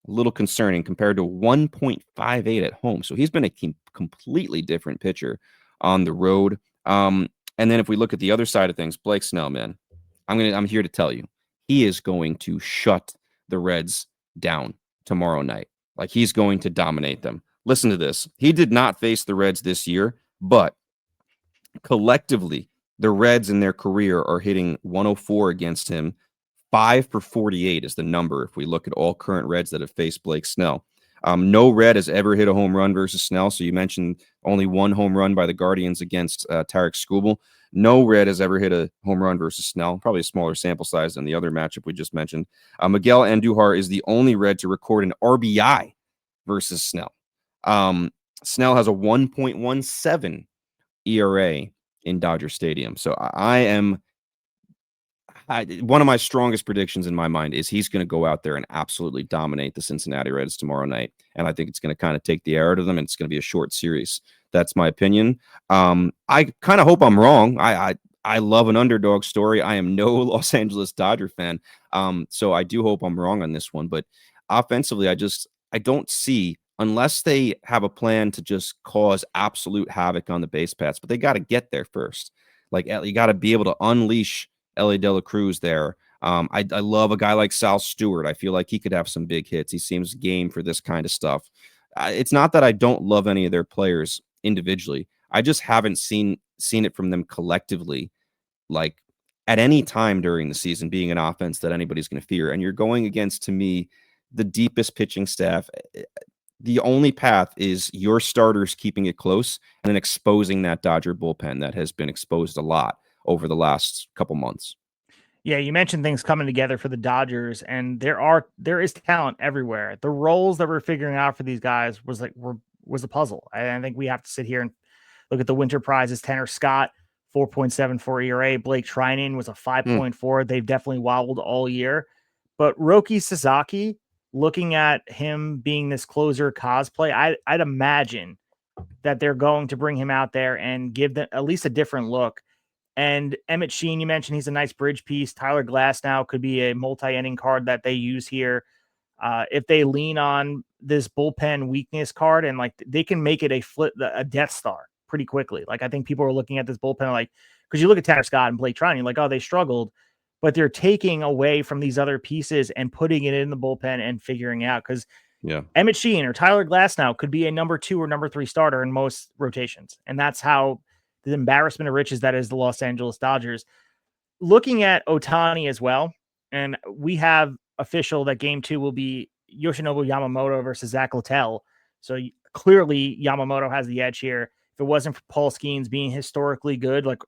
A little concerning compared to 1.58 at home. So he's been a completely different pitcher on the road. And then if we look at the other side of things, Blake Snell, man, I'm here to tell you, he is going to shut the Reds down tomorrow night. Like he's going to dominate them. Listen to this. He did not face the Reds this year, but collectively, the Reds in their career are hitting 104 against him. 5 for 48 is the number if we look at all current Reds that have faced Blake Snell. No Red has ever hit a home run versus Snell. So you mentioned only 1 home run by the Guardians against Tarik Skubal. No Red has ever hit a home run versus Snell. Probably a smaller sample size than the other matchup we just mentioned. Miguel Andujar is the only Red to record an RBI versus Snell. Snell has a 1.17 ERA in Dodger Stadium. So one of my strongest predictions in my mind is he's going to go out there and absolutely dominate the Cincinnati Reds tomorrow night. And I think it's going to kind of take the air out of them, and it's going to be a short series. That's my opinion. I kind of hope I'm wrong. I love an underdog story. I am no Los Angeles Dodger fan. So I do hope I'm wrong on this one. But offensively, I don't see, unless they have a plan to just cause absolute havoc on the base paths, but they got to get there first. Like you got to be able to unleash Ellie De La Cruz there. I love a guy like Sal Stewart. I feel like he could have some big hits. He seems game for this kind of stuff. It's not that I don't love any of their players individually. I just haven't seen it from them collectively, like at any time during the season, being an offense that anybody's going to fear. And you're going against, to me, the deepest pitching staff. The only path is your starters keeping it close and then exposing that Dodger bullpen that has been exposed a lot over the last couple months. Yeah, you mentioned things coming together for the Dodgers, and there is talent everywhere. The roles that we're figuring out for these guys was a puzzle. I think we have to sit here and look at the winter prizes. Tanner Scott, 4.74 ERA. Blake Treinen was a 5.4. They've definitely wobbled all year. But Roki Sasaki, looking at him being this closer cosplay, I'd imagine that they're going to bring him out there and give them at least a different look. And Emmett Sheehan, you mentioned he's a nice bridge piece. Tyler Glasnow could be a multi-inning card that they use here. If they lean on this bullpen weakness card, and like they can make it a Death Star pretty quickly. Like I think people are looking at this bullpen like, because you look at Tanner Scott and Blake Treinen, you're like, oh, they struggled, but they're taking away from these other pieces and putting it in the bullpen and figuring out. Because Emmett Sheehan or Tyler Glasnow could be a number 2 or number 3 starter in most rotations, and that's how the embarrassment of riches that is the Los Angeles Dodgers. looking at Ohtani as well, and we have official that game 2 will be Yoshinobu Yamamoto versus Zach Littell. So clearly Yamamoto has the edge here. If it wasn't for Paul Skeens being historically good, like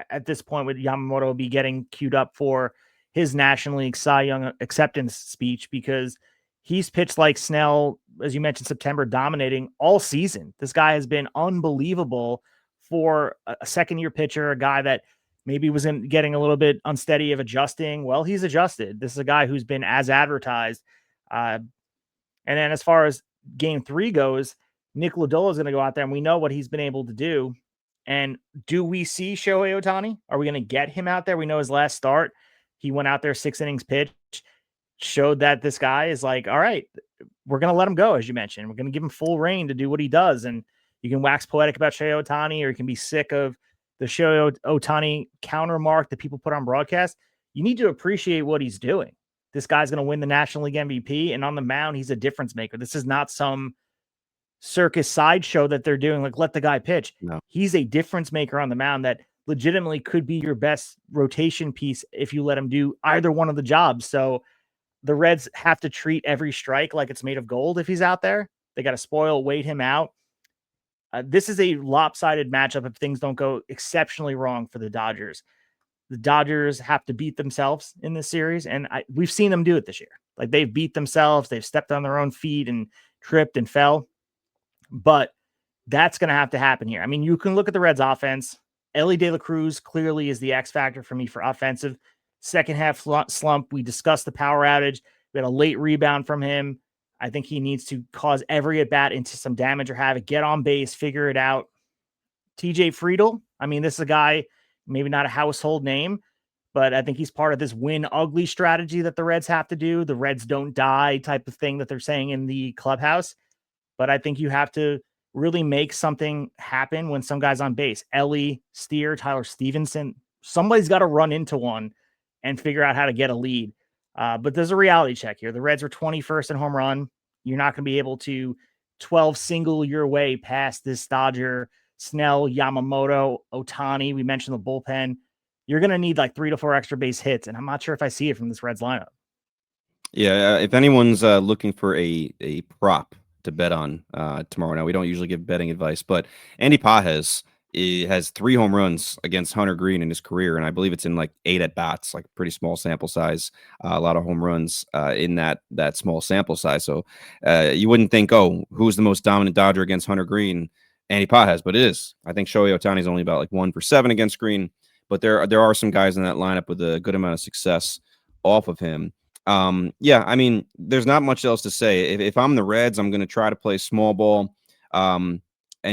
at this point with Yamamoto be getting queued up for his National League Cy Young acceptance speech, because he's pitched like Snell, as you mentioned, September, dominating all season. This guy has been unbelievable for a second-year pitcher, a guy that maybe was getting a little bit unsteady of adjusting. Well, he's adjusted. This is a guy who's been as advertised. And then as far as game 3 goes, Nick Lodolo is going to go out there, and we know what he's been able to do. And do we see Shohei Ohtani? Are we going to get him out there? We know his last start, he went out there 6 innings pitched, showed that this guy is like, all right, we're going to let him go. As you mentioned, we're going to give him full reign to do what he does. And you can wax poetic about Shohei Ohtani, or you can be sick of the Shohei Ohtani countermark that people put on broadcast. You need to appreciate what he's doing. This guy's going to win the National League MVP, and on the mound, he's a difference maker. This is not some circus sideshow that they're doing, like, let the guy pitch. No. He's a difference maker on the mound that legitimately could be your best rotation piece if you let him do either one of the jobs. So the Reds have to treat every strike like it's made of gold if he's out there. They got to wait him out. This is a lopsided matchup if things don't go exceptionally wrong for the Dodgers. The Dodgers have to beat themselves in this series, and we've seen them do it this year. Like, they've beat themselves, they've stepped on their own feet and tripped and fell, but that's going to have to happen here. I mean, you can look at the Reds offense. Elly De La Cruz clearly is the X factor for me for offensive. Second half slump. We discussed the power outage. We had a late rebound from him. I think he needs to cause every at bat into some damage or havoc, get on base, figure it out. TJ Friedl, I mean, this is a guy, maybe not a household name, but I think he's part of this win ugly strategy that the Reds have to do. The Reds don't die type of thing that they're saying in the clubhouse. But I think you have to really make something happen when some guy's on base. Ellie, Steer, Tyler Stevenson, somebody's got to run into one and figure out how to get a lead. But there's a reality check here. The Reds are 21st in home run. You're not going to be able to 12 single your way past this Dodger, Snell, Yamamoto, Ohtani. We mentioned the bullpen. You're going to need like 3 to 4 extra base hits, and I'm not sure if I see it from this Reds lineup. Yeah, if anyone's looking for a prop to bet on tomorrow, now we don't usually give betting advice, but Andy Pages has 3 home runs against Hunter Green in his career, and I believe it's in like 8 at bats, like pretty small sample size. A lot of home runs in that small sample size. So you wouldn't think, oh, who's the most dominant Dodger against Hunter Green? Andy Pages, but it is. I think Shohei Ohtani is only about like 1 for 7 against Green, but there are some guys in that lineup with a good amount of success off of him. Yeah, I mean, there's not much else to say. If I'm the Reds, I'm going to try to play small ball and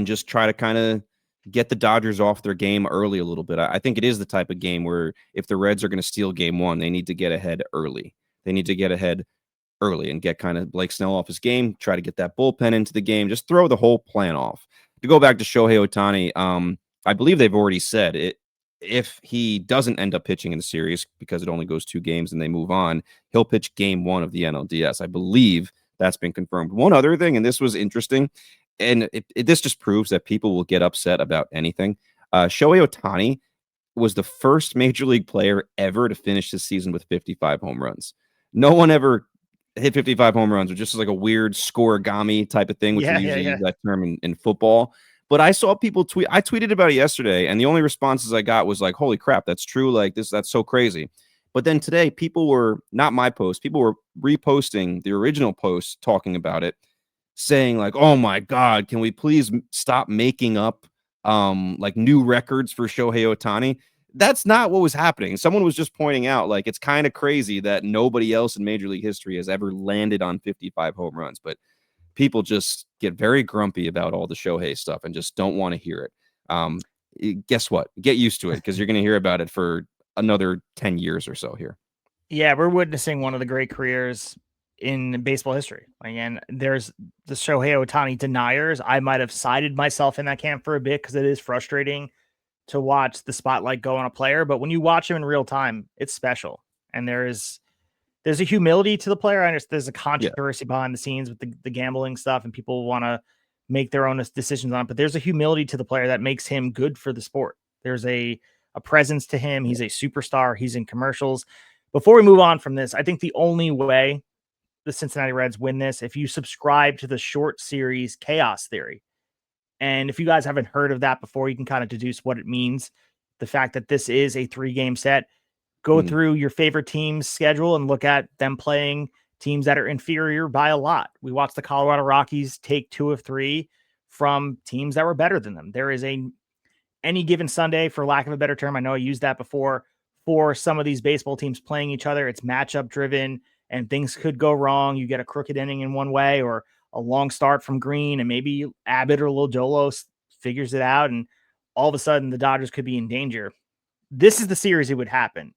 just try to kind of get the Dodgers off their game early a little bit. I think it is the type of game where if the Reds are going to steal game 1, they need to get ahead early. They need to get ahead early and get kind of Blake Snell off his game, try to get that bullpen into the game, just throw the whole plan off. To go back to Shohei Ohtani, I believe they've already said it. If he doesn't end up pitching in the series because it only goes 2 games and they move on, he'll pitch game 1 of the NLDS. I believe that's been confirmed. One other thing, and this was interesting, and this just proves that people will get upset about anything. Shohei Ohtani was the first major league player ever to finish this season with 55 home runs. No one ever hit 55 home runs, which just is like a weird scoregami type of thing, which we usually use that term in football. But I saw people tweet. I tweeted about it yesterday, and the only responses I got was like, "Holy crap, that's true! Like that's so crazy." But then today, people were not my post. People were reposting the original post talking about it, saying like, "Oh my God, can we please stop making up like new records for Shohei Ohtani?" That's not what was happening. Someone was just pointing out like it's kind of crazy that nobody else in Major League history has ever landed on 55 home runs, but people just get very grumpy about all the Shohei stuff and just don't want to hear it. Guess what? Get used to it because you're going to hear about it for another 10 years or so here. Yeah, we're witnessing one of the great careers in baseball history. Again, there's the Shohei Ohtani deniers. I might have sided myself in that camp for a bit because it is frustrating to watch the spotlight go on a player. But when you watch him in real time, it's special. And there's a humility to the player. I understand there's a controversy behind the scenes with the gambling stuff and people want to make their own decisions on it, but there's a humility to the player that makes him good for the sport. There's a a presence to him. He's a superstar. He's in commercials. Before we move on from this, I think the only way the Cincinnati Reds win this, if you subscribe to the short series chaos theory. And if you guys haven't heard of that before, you can kind of deduce what it means. The fact that this is a 3-game set. Go through your favorite team's schedule and look at them playing teams that are inferior by a lot. We watched the Colorado Rockies take 2 of 3 from teams that were better than them. There is any given Sunday, for lack of a better term, I know I used that before, for some of these baseball teams playing each other. It's matchup driven and things could go wrong. You get a crooked inning in one way or a long start from Green, and maybe Abbott or Lodolo figures it out, and all of a sudden the Dodgers could be in danger. This is the series it would happen.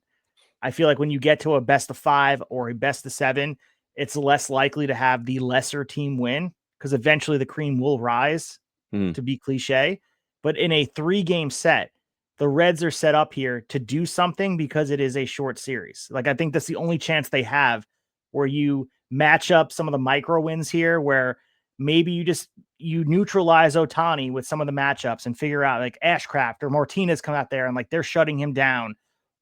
I feel like when you get to a best of 5 or a best of 7, it's less likely to have the lesser team win because eventually the cream will rise, to be cliche. But in a 3-game set, the Reds are set up here to do something because it is a short series. Like, I think that's the only chance they have where you match up some of the micro wins here where maybe you neutralize Ohtani with some of the matchups and figure out like Ashcraft or Martinez come out there and like they're shutting him down.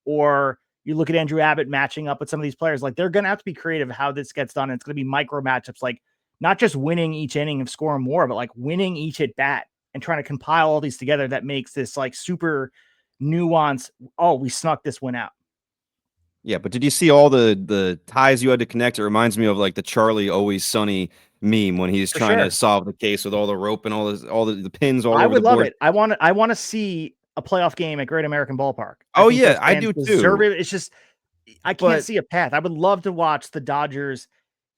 Or you look at Andrew Abbott matching up with some of these players, like they're going to have to be creative how this gets done. And it's going to be micro matchups, like not just winning each inning and scoring more, but like winning each at bat and trying to compile all these together. That makes this like super nuanced. Oh, we snuck this one out. Yeah, but did you see all the ties you had to connect? It reminds me of like the Charlie Always Sunny meme when he's trying to solve the case with all the rope and all the pins all over the board. I would love it. I want to see a playoff game at Great American Ballpark. Oh yeah, I do too. It's just I can't see a path. I would love to watch the Dodgers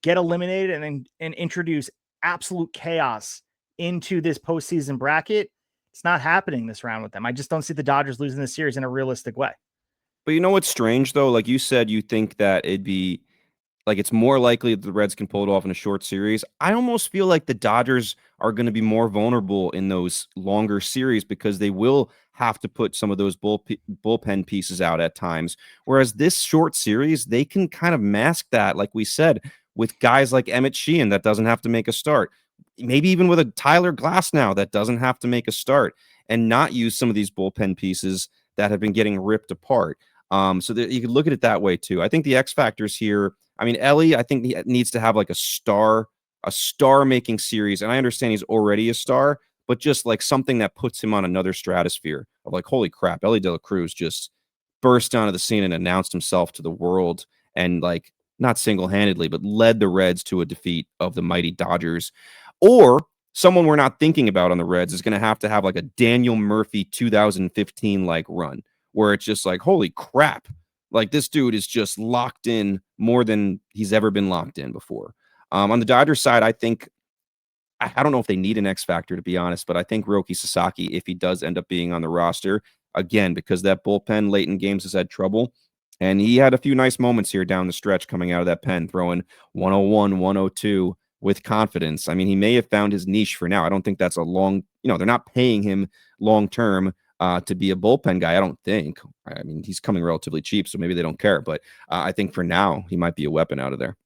get eliminated and introduce absolute chaos into this postseason bracket. It's not happening this round with them. I just don't see the Dodgers losing this series in a realistic way. But you know what's strange though? Like you said, you think that it'd be like it's more likely that the Reds can pull it off in a short series. I almost feel like the Dodgers are going to be more vulnerable in those longer series because they will have to put some of those bullpen pieces out at times. Whereas this short series, they can kind of mask that, like we said, with guys like Emmett Sheehan that doesn't have to make a start. Maybe even with a Tyler Glass now that doesn't have to make a start and not use some of these bullpen pieces that have been getting ripped apart. So that you could look at it that way too. I think the X factors here. I mean, Ellie, I think he needs to have like a star making series. And I understand he's already a star, but just like something that puts him on another stratosphere of like, holy crap, Ellie De La Cruz just burst onto the scene and announced himself to the world and like not single-handedly, but led the Reds to a defeat of the mighty Dodgers. Or someone we're not thinking about on the Reds is going to have like a Daniel Murphy 2015 like run where it's just like, holy crap. Like this dude is just locked in more than he's ever been locked in before. On the Dodgers side, I think, I don't know if they need an X factor to be honest, but I think Roki Sasaki, if he does end up being on the roster, again, because that bullpen late in games has had trouble. And he had a few nice moments here down the stretch coming out of that pen, throwing 101, 102 with confidence. I mean, he may have found his niche for now. I don't think that's a long, they're not paying him long term to be a bullpen guy, I don't think. I mean, he's coming relatively cheap, so maybe they don't care. But I think for now, he might be a weapon out of there.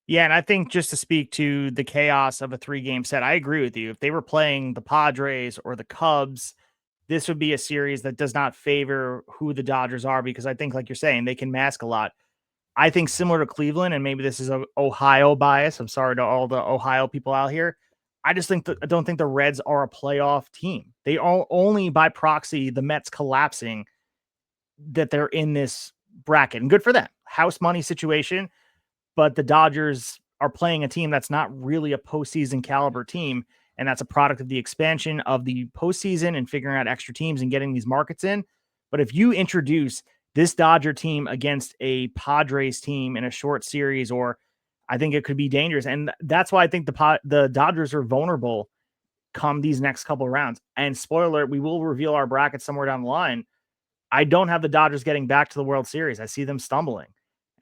Yeah, and I think just to speak to the chaos of a 3-game set, I agree with you. If they were playing the Padres or the Cubs, this would be a series that does not favor who the Dodgers are because I think, like you're saying, they can mask a lot. I think similar to Cleveland, and maybe this is an Ohio bias. I'm sorry to all the Ohio people out here. I don't think the Reds are a playoff team. They are only by proxy, the Mets collapsing, that they're in this bracket. And good for them. House money situation. But the Dodgers are playing a team that's not really a postseason caliber team. And that's a product of the expansion of the postseason and figuring out extra teams and getting these markets in. But if you introduce this Dodger team against a Padres team in a short series, or I think it could be dangerous. And that's why I think the Dodgers are vulnerable come these next couple of rounds. And spoiler alert, we will reveal our bracket somewhere down the line. I don't have the Dodgers getting back to the World Series. I see them stumbling.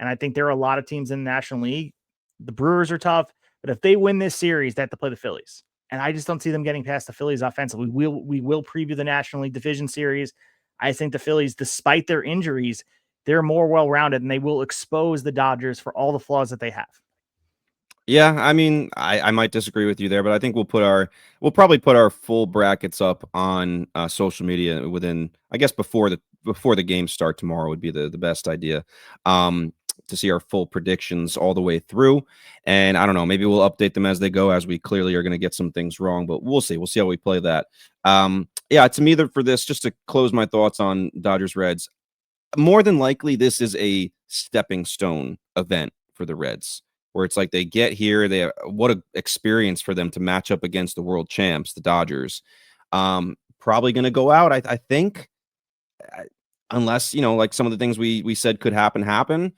And I think there are a lot of teams in the National League. The Brewers are tough, but if they win this series, they have to play the Phillies. And I just don't see them getting past the Phillies offensively. We will preview the National League Division Series. I think the Phillies, despite their injuries, they're more well-rounded, and they will expose the Dodgers for all the flaws that they have. Yeah, I mean, I might disagree with you there, but I think we'll probably put our full brackets up on social media within, I guess, before the games start tomorrow would be the best idea. To see our full predictions all the way through. And I don't know, maybe we'll update them as they go, as we clearly are going to get some things wrong, but we'll see. We'll see how we play that. Yeah, to me, for this, just to close my thoughts on Dodgers Reds, more than likely this is a stepping stone event for the Reds, where it's like they get here, what an experience for them to match up against the world champs, the Dodgers. Probably going to go out, I think, unless, like some of the things we said could happen.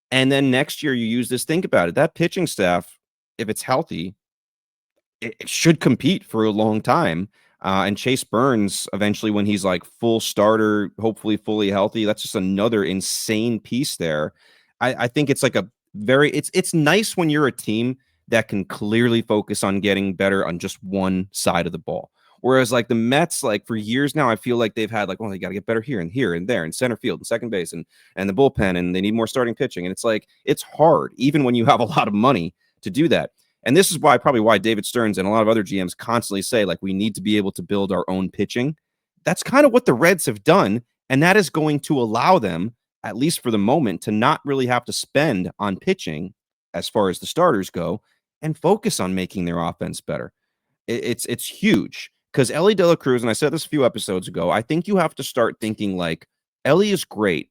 And then next year you use this. Think about it. That pitching staff, if it's healthy, it should compete for a long time. And Chase Burns, eventually, when he's like full starter, hopefully fully healthy, that's just another insane piece there. I think it's like it's nice when you're a team that can clearly focus on getting better on just one side of the ball. Whereas like the Mets, like for years now, I feel like they've had like, well, they got to get better here and there and center field and second base and the bullpen, and they need more starting pitching. And it's like, it's hard, even when you have a lot of money to do that. And this is probably why David Stearns and a lot of other GMs constantly say, like, we need to be able to build our own pitching. That's kind of what the Reds have done. And that is going to allow them, at least for the moment, to not really have to spend on pitching as far as the starters go and focus on making their offense better. It's huge. Because Ellie De La Cruz, and I said this a few episodes ago, I think you have to start thinking like, Ellie is great,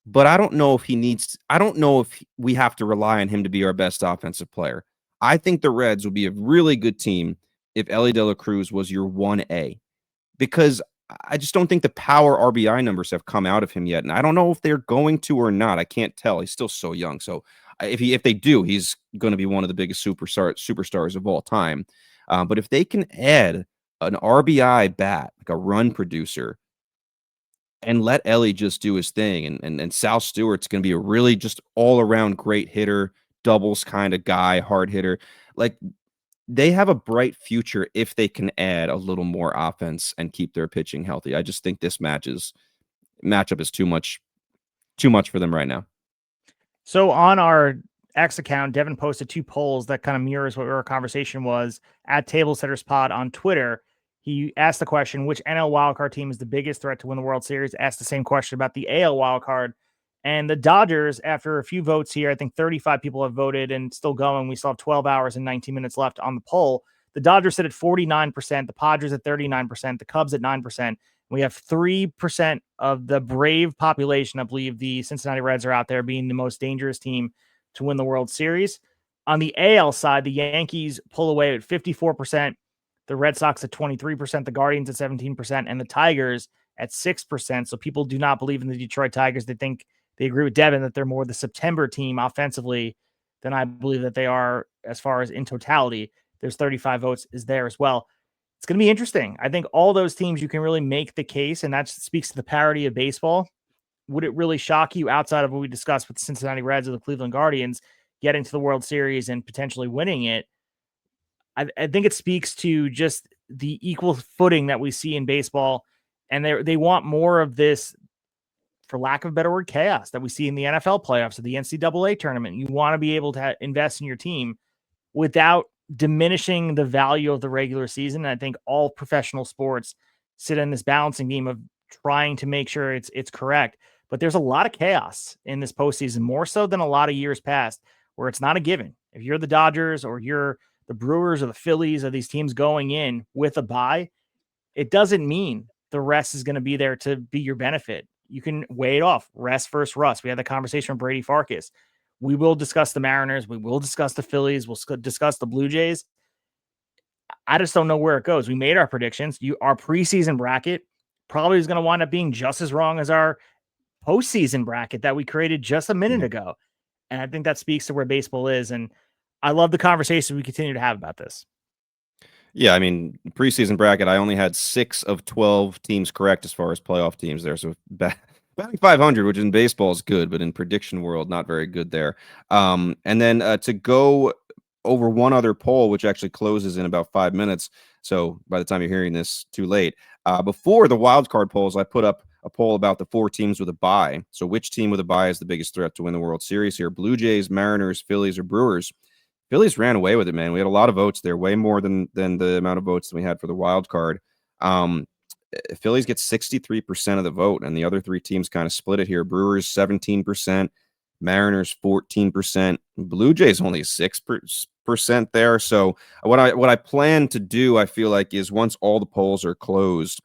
but I don't know if we have to rely on him to be our best offensive player. I think the Reds would be a really good team if Ellie De La Cruz was your 1A, because I just don't think the power RBI numbers have come out of him yet. And I don't know if they're going to or not. I can't tell. He's still so young. So if they do, he's going to be one of the biggest superstars of all time. But if they can add an RBI bat, like a run producer, and let Ellie just do his thing, and Sal Stewart's going to be a really just all-around great hitter, doubles kind of guy, hard hitter. Like, they have a bright future if they can add a little more offense and keep their pitching healthy. I just think this matchup is too much for them right now. So on our X account, Devin posted 2 polls that kind of mirrors what our conversation was at Tablesetters Pod on Twitter. He asked the question, which NL wildcard team is the biggest threat to win the World Series? Asked the same question about the AL wildcard. And the Dodgers, after a few votes here, I think 35 people have voted and still going. We still have 12 hours and 19 minutes left on the poll. The Dodgers sit at 49%, the Padres at 39%, the Cubs at 9%. We have 3% of the brave population. I believe the Cincinnati Reds are out there being the most dangerous team to win the World Series. On the AL side, the Yankees pull away at 54%, the Red Sox at 23%, the Guardians at 17%, and the Tigers at 6%. So people do not believe in the Detroit Tigers. They agree with Devin that they're more the September team offensively than I believe that they are as far as in totality. There's 35 votes is there as well. It's going to be interesting. I think all those teams, you can really make the case, and that speaks to the parity of baseball. Would it really shock you, outside of what we discussed with the Cincinnati Reds or the Cleveland Guardians, getting to the World Series and potentially winning it? I think it speaks to just the equal footing that we see in baseball, and they want more of this, for lack of a better word, chaos that we see in the NFL playoffs or the NCAA tournament. You want to be able to invest in your team without diminishing the value of the regular season. And I think all professional sports sit in this balancing beam of trying to make sure it's correct. But there's a lot of chaos in this postseason, more so than a lot of years past, where it's not a given. If you're the Dodgers or you're the Brewers or the Phillies or these teams going in with a bye, it doesn't mean the rest is going to be there to be your benefit. You can weigh it off. Rest versus rust. We had the conversation with Brady Farkas. We will discuss the Mariners. We will discuss the Phillies. We'll discuss the Blue Jays. I just don't know where it goes. We made our predictions. Our preseason bracket probably is going to wind up being just as wrong as our postseason bracket that we created just a minute ago. And I think that speaks to where baseball is. And I love the conversation we continue to have about this. Yeah, I mean, preseason bracket, I only had 6 of 12 teams correct as far as playoff teams there. So batting 500, which in baseball is good, but in prediction world, not very good there. And then to go over one other poll, which actually closes in about 5 minutes. So by the time you're hearing this, too late. Before the wild card polls, I put up a poll about the 4 teams with a bye. So which team with a bye is the biggest threat to win the World Series here? Blue Jays, Mariners, Phillies, or Brewers? Phillies ran away with it, man. We had a lot of votes there, way more than the amount of votes that we had for the wild card. Phillies get 63% of the vote, and the other three teams kind of split it here. Brewers 17%, Mariners 14%, Blue Jays only 6% there. So what I plan to do, I feel like, is once all the polls are closed,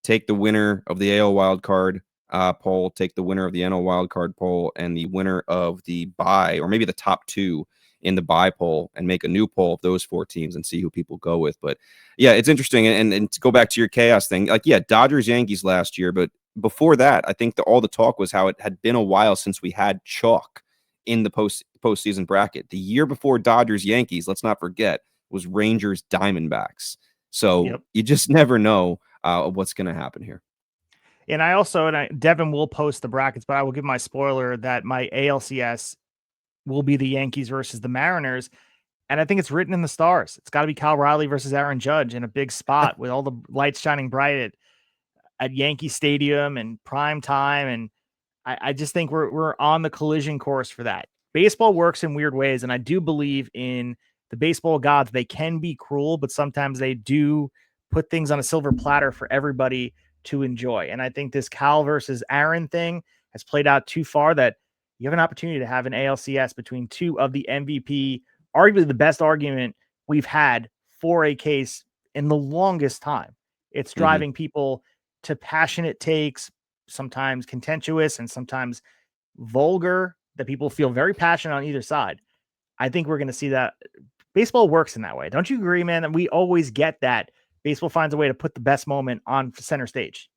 take the winner of the AL wild card poll, take the winner of the NL wild card poll, and the winner of the bye, or maybe the top two in the bye poll, and make a new poll of those four teams and see who people go with. But yeah, it's interesting. And to go back to your chaos thing, like, yeah, Dodgers Yankees last year, but before that, I think all the talk was how it had been a while since we had chalk in the postseason bracket. The year before Dodgers Yankees, let's not forget, was Rangers Diamondbacks. So you just never know what's going to happen here. And Devin will post the brackets, but I will give my spoiler that my ALCS will be the Yankees versus the Mariners. And I think it's written in the stars. It's got to be Kyle Riley versus Aaron Judge in a big spot with all the lights shining bright at Yankee Stadium and prime time. And I just think we're on the collision course for that. Baseball works in weird ways, and I do believe in the baseball gods. They can be cruel, but sometimes they do put things on a silver platter for everybody to enjoy. And I think this Cal versus Aaron thing has played out too far, that you have an opportunity to have an ALCS between two of the MVP, arguably the best argument we've had for a case in the longest time. It's driving people to passionate takes, sometimes contentious and sometimes vulgar, that people feel very passionate on either side. I think we're going to see that. Baseball works in that way. Don't you agree, man, that we always get that baseball finds a way to put the best moment on center stage?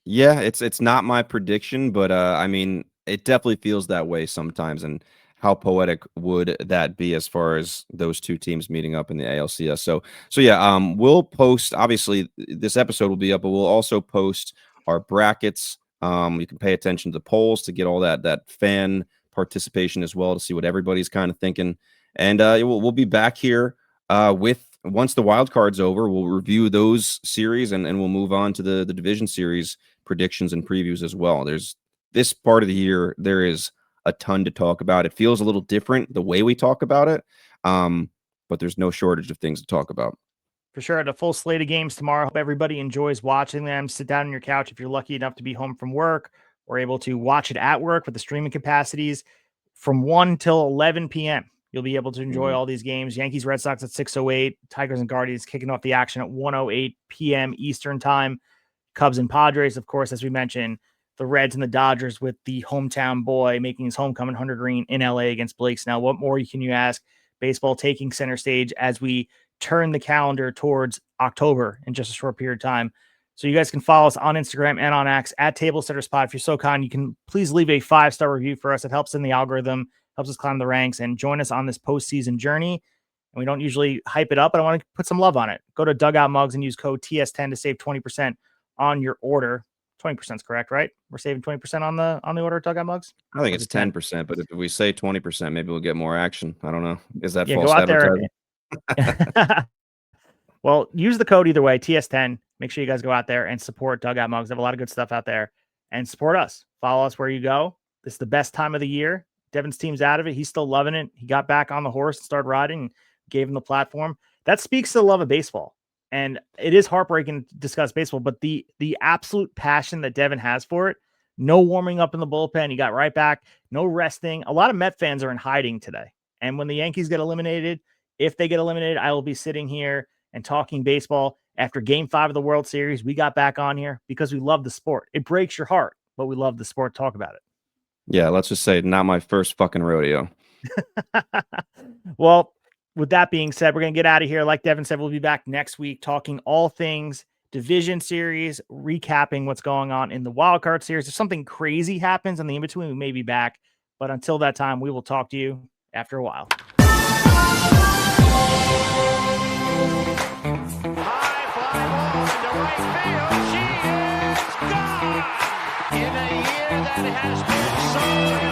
Yeah, it's not my prediction, but I mean, it definitely feels that way sometimes. And how poetic would that be as far as those two teams meeting up in the ALCS? So yeah, we'll post, obviously this episode will be up, but we'll also post our brackets. You can pay attention to the polls to get all that fan participation as well, to see what everybody's kind of thinking. And we'll be back here with, once the wild card's over, we'll review those series and we'll move on to the division series predictions and previews as well. There's this part of the year, there is a ton to talk about. It feels a little different the way we talk about it, but there's no shortage of things to talk about. For sure. A full slate of games tomorrow. Hope everybody enjoys watching them. Sit down on your couch if you're lucky enough to be home from work, or able to watch it at work with the streaming capacities from 1 till 11 p.m. You'll be able to enjoy all these games. Yankees, Red Sox at 6:08. Tigers and Guardians kicking off the action at 1:08 p.m. Eastern time. Cubs and Padres, of course, as we mentioned. The Reds and the Dodgers with the hometown boy making his homecoming, Hunter Green, in LA against Blake Snell. What more can you ask? Baseball taking center stage as we turn the calendar towards October in just a short period of time. So you guys can follow us on Instagram and on X at Tablesetters. If you're so kind, you can please leave a 5-star review for us. It helps in the algorithm, helps us climb the ranks, and join us on this postseason journey. And we don't usually hype it up, but I want to put some love on it. Go to Dugout Mugs and use code TS10 to save 20% on your order. 20% is correct, right? We're saving 20% on the order at Dugout Mugs? I think it's 10%, but if we say 20%, maybe we'll get more action. I don't know. Is that false go out advertising? There. Well, use the code either way, TS10. Make sure you guys go out there and support Dugout Mugs. They have a lot of good stuff out there. And support us. Follow us where you go. This is the best time of the year. Devin's team's out of it. He's still loving it. He got back on the horse and started riding and gave him the platform. That speaks to the love of baseball. And it is heartbreaking to discuss baseball, but the absolute passion that Devin has for it, no warming up in the bullpen. He got right back, no resting. A lot of Met fans are in hiding today. And when the Yankees get eliminated, if they get eliminated, I will be sitting here and talking baseball after Game 5 of the World Series. We got back on here because we love the sport. It breaks your heart, but we love the sport. Talk about it. Yeah, let's just say not my first fucking rodeo. Well, with that being said, we're going to get out of here. Like Devin said, we'll be back next week talking all things division series, recapping what's going on in the wild card series. If something crazy happens in the in-between, we may be back. But until that time, we will talk to you after a while. High fly ball into right field. She is gone. In a year that has been so